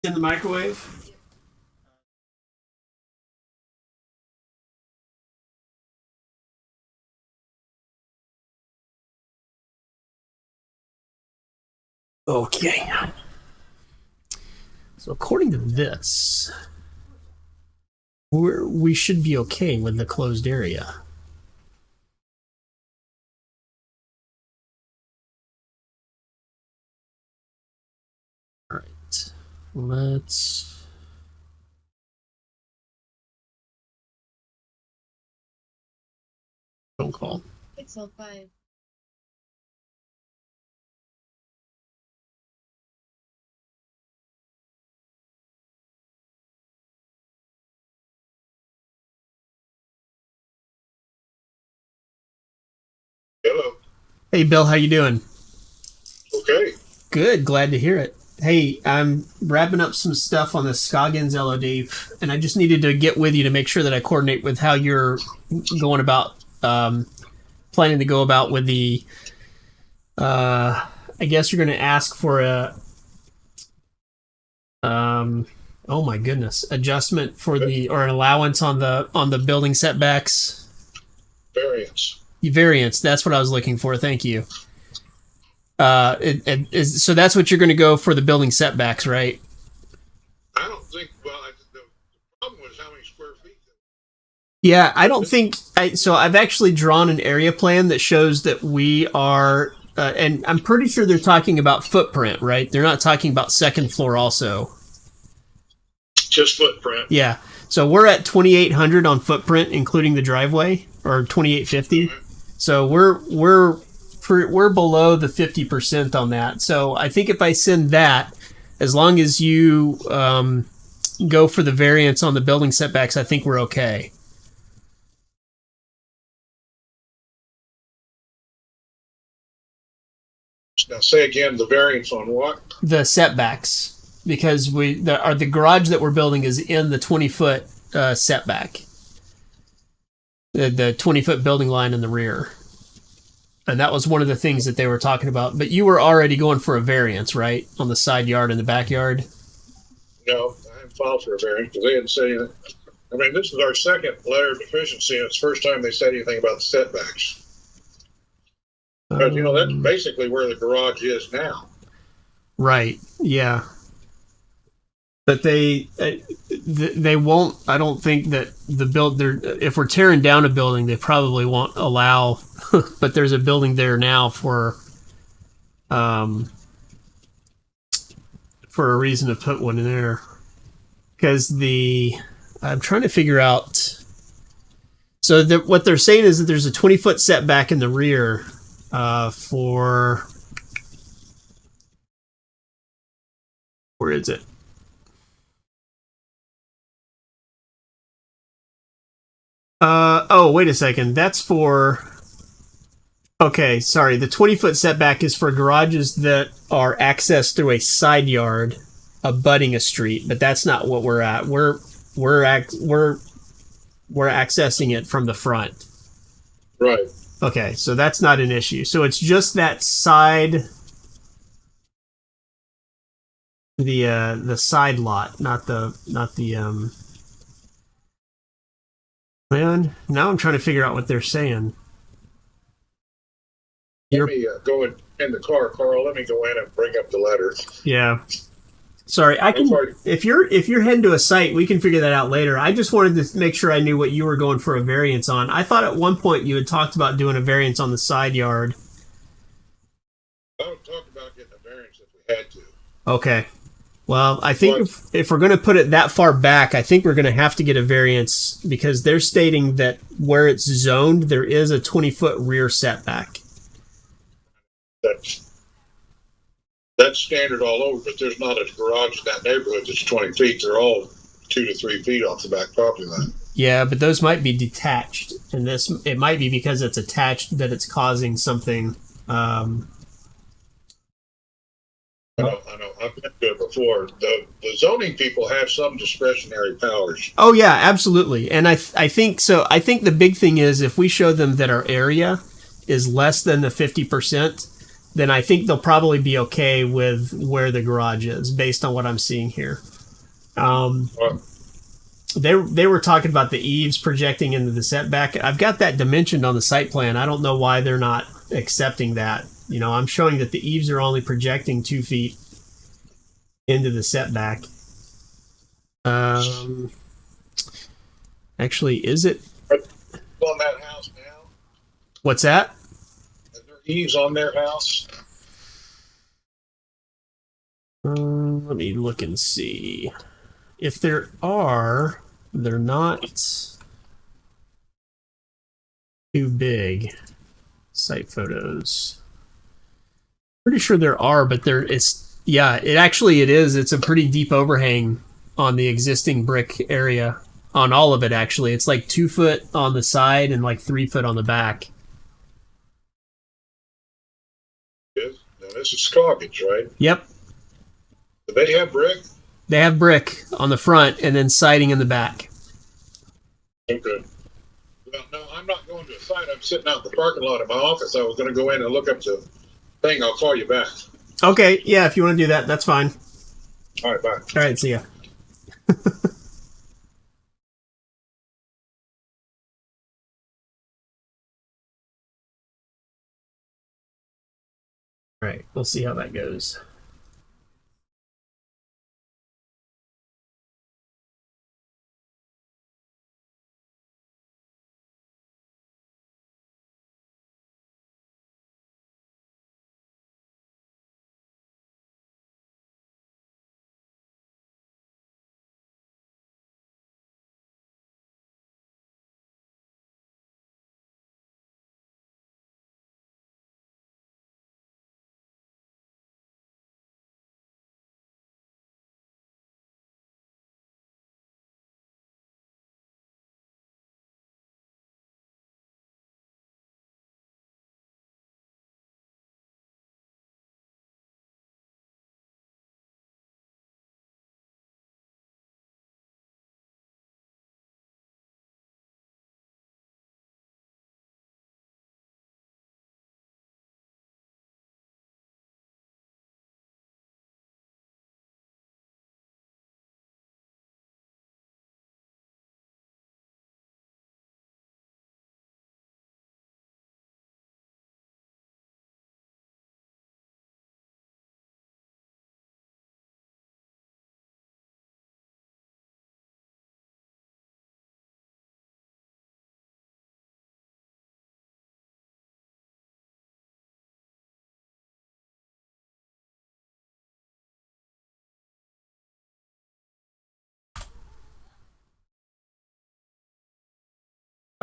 S1: In the microwave? Okay. So according to this, we should be okay with the closed area. All right. Let's... Phone call.
S2: Pixel 5.
S3: Hello.
S1: Hey, Bill, how you doing?
S3: Okay.
S1: Good. Glad to hear it. Hey, I'm wrapping up some stuff on the Scoggins LOD, and I just needed to get with you to make sure that I coordinate with how you're going about, planning to go about with the, I guess you're going to ask for a, oh my goodness, adjustment for the, or an allowance on the building setbacks.
S3: Variance.
S1: Variance, that's what I was looking for. Thank you. So that's what you're going to go for the building setbacks, right?
S3: I don't think, well, the problem was how many square feet.
S1: Yeah, I don't think, so I've actually drawn an area plan that shows that we are and I'm pretty sure they're talking about footprint, right? They're not talking about second floor also.
S3: Just footprint.
S1: Yeah. So we're at 2,800 on footprint, including the driveway, or 2,850. So we're below the 50% on that. So I think if I send that, as long as you go for the variance on the building setbacks, I think we're okay.
S3: Now say again, the variance on what?
S1: The setbacks, because the garage that we're building is in the 20-foot setback. The 20-foot building line in the rear. And that was one of the things that they were talking about. But you were already going for a variance, right? On the side yard and the backyard?
S3: No, I haven't filed for a variance because they didn't say anything. I mean, this is our second letter of deficiency, and it's the first time they said anything about the setbacks. Because, you know, that's basically where the garage is now.
S1: Right, yeah. But they won't, I don't think that if we're tearing down a building, they probably won't allow, but there's a building there now for a reason to put one in there. Because I'm trying to figure out, so what they're saying is that there's a 20-foot setback in the rear where is it? Oh, wait a second. That's for... Okay, sorry. The 20-foot setback is for garages that are accessed through a side yard abutting a street, but that's not what we're at. We're accessing it from the front.
S3: Right.
S1: Okay, so that's not an issue. So it's just that side, the side lot, not the Man, now I'm trying to figure out what they're saying.
S3: Let me go in the car, Carl. Let me go in and bring up the letter.
S1: Yeah. Sorry, I can. If you're heading to a site, we can figure that out later. I just wanted to make sure I knew what you were going for a variance on. I thought at one point you had talked about doing a variance on the side yard.
S3: I don't talk about getting a variance if we had to.
S1: Okay. Well, I think if we're going to put it that far back, I think we're going to have to get a variance because they're stating that where it's zoned, there is a 20-foot rear setback.
S3: That's standard all over, but there's not a garage in that neighborhood that's 20 feet. They're all 2 to 3 feet off the back property line.
S1: Yeah, but those might be detached, and it might be because it's attached that it's causing something.
S3: I know. I've been to it before. The zoning people have some discretionary powers.
S1: Oh yeah, absolutely. And I think so. I think the big thing is if we show them that our area is less than the 50%, then I think they'll probably be okay with where the garage is based on what I'm seeing here. They were talking about the eaves projecting into the setback. I've got that dimensioned on the site plan. I don't know why they're not accepting that. You know, I'm showing that the eaves are only projecting 2 feet into the setback. Actually, is it
S3: On that house now?
S1: What's that?
S3: Are there eaves on their house?
S1: Let me look and see. If there are, they're not too big. Site photos. Pretty sure there are, but it is. It's a pretty deep overhang on the existing brick area. On all of it, actually. It's like 2 foot on the side and like 3 foot on the back.
S3: Yes. Now this is Scoggins, right?
S1: Yep.
S3: Do they have brick?
S1: They have brick on the front and then siding in the back.
S3: Okay. Well, no, I'm not going to a site. I'm sitting out in the parking lot of my office. I was going to go in and look up the thing. I'll call you back.
S1: Okay, yeah, if you want to do that, that's fine.
S3: All right, bye.
S1: All right, see ya. All right, we'll see how that goes.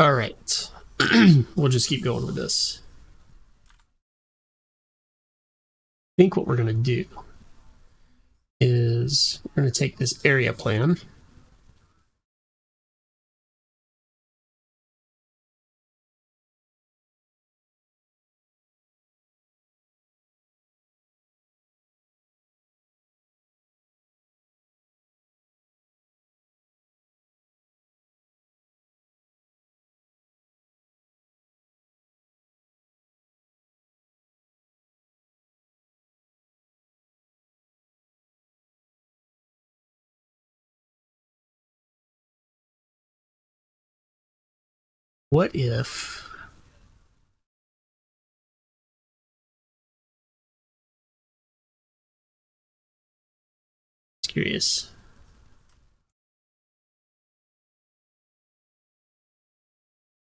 S1: All right. We'll just keep going with this. I think what we're going to do is we're going to take this area plan. What if curious.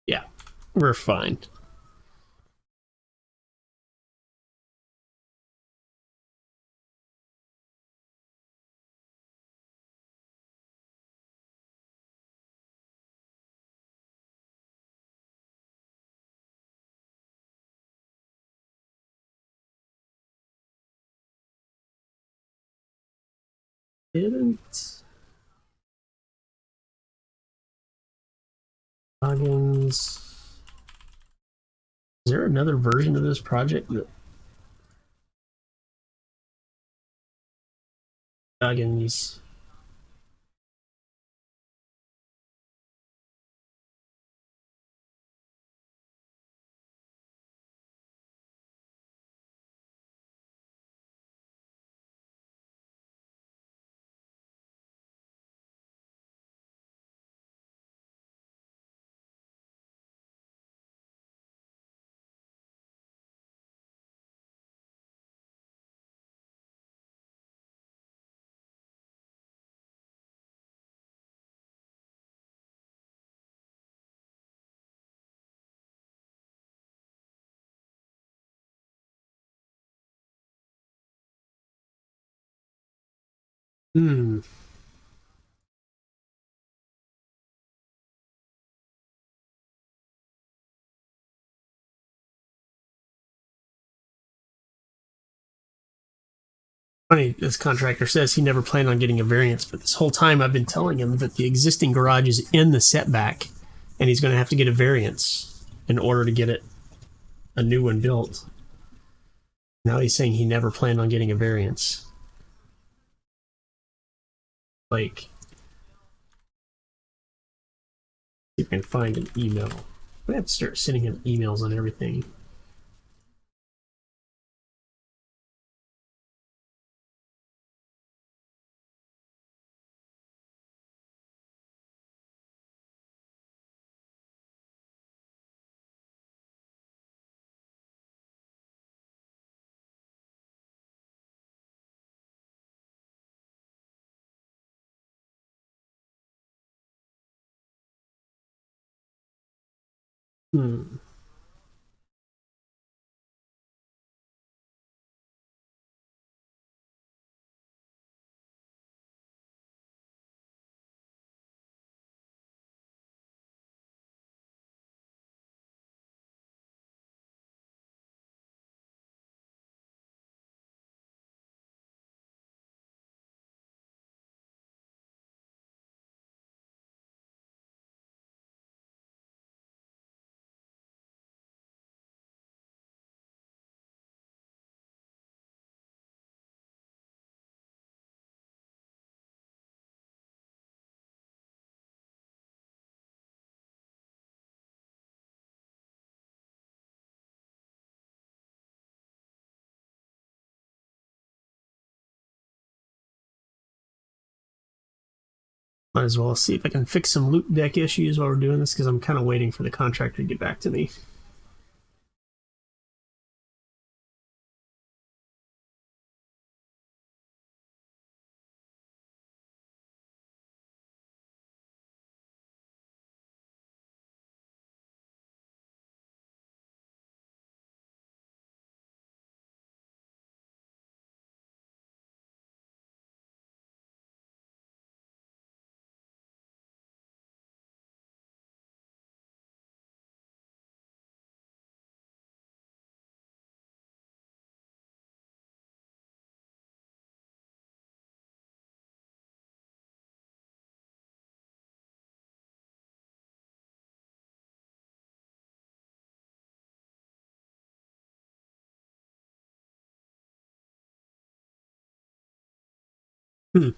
S1: Yeah, we're fine. Didn't plugins. Is there another version of this project that plugins? Hmm. Funny, this contractor says he never planned on getting a variance, but this whole time I've been telling him that the existing garage is in the setback and he's going to have to get a variance in order to get a new one built. Now he's saying he never planned on getting a variance. Like, see if I can find an email. I have to start sending him emails on everything. Hmm. Might as well see if I can fix some loop deck issues while we're doing this because I'm kind of waiting for the contractor to get back to me. Hmm.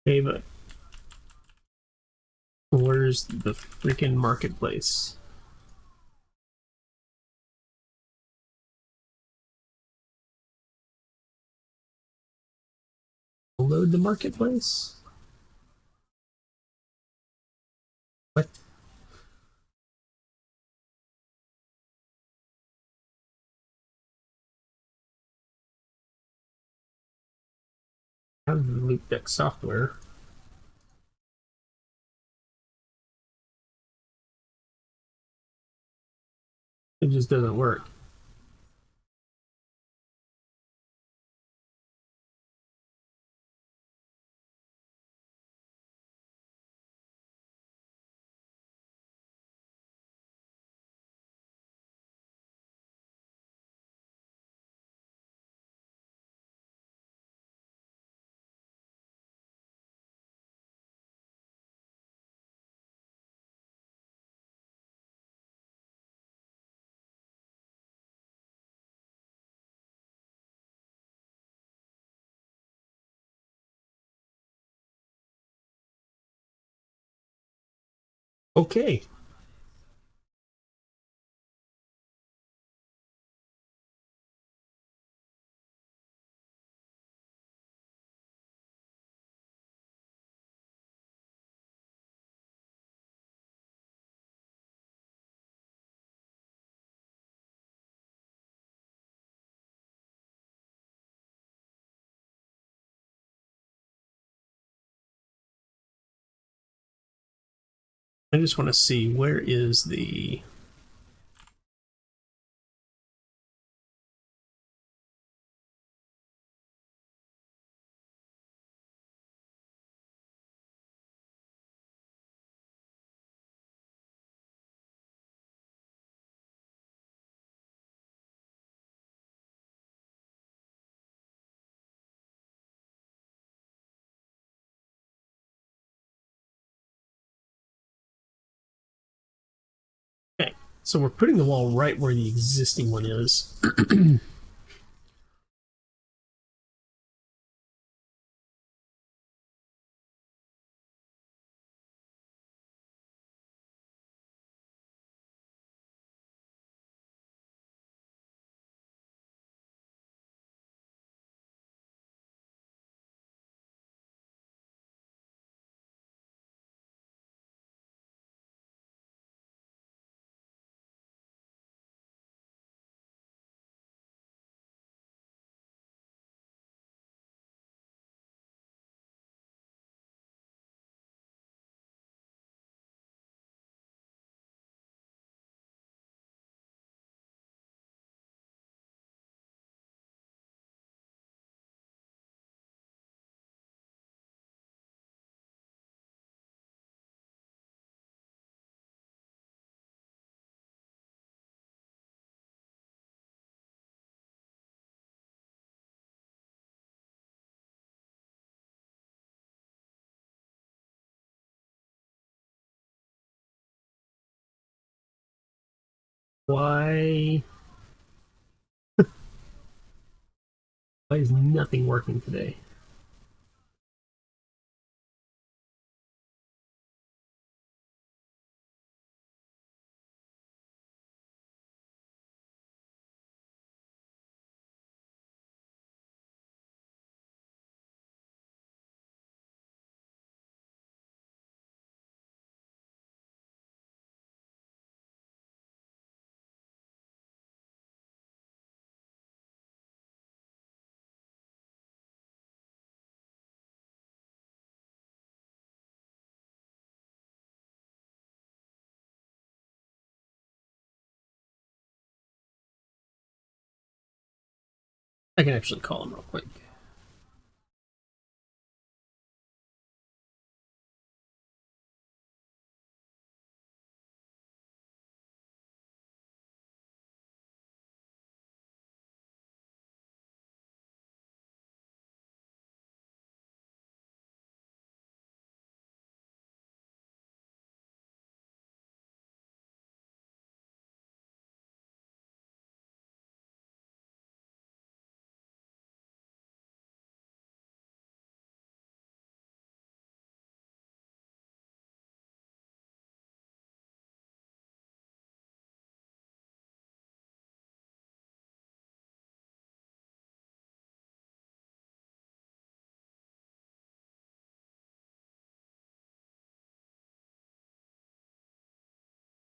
S1: Okay, but where's the freaking marketplace? Load the marketplace? What? I have the loop deck software. It just doesn't work. Okay. I just want to see where is the okay. So we're putting the wall right where the existing one is. Why? Why is nothing working today? I can actually call him real quick.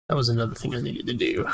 S1: That was another thing I needed to do.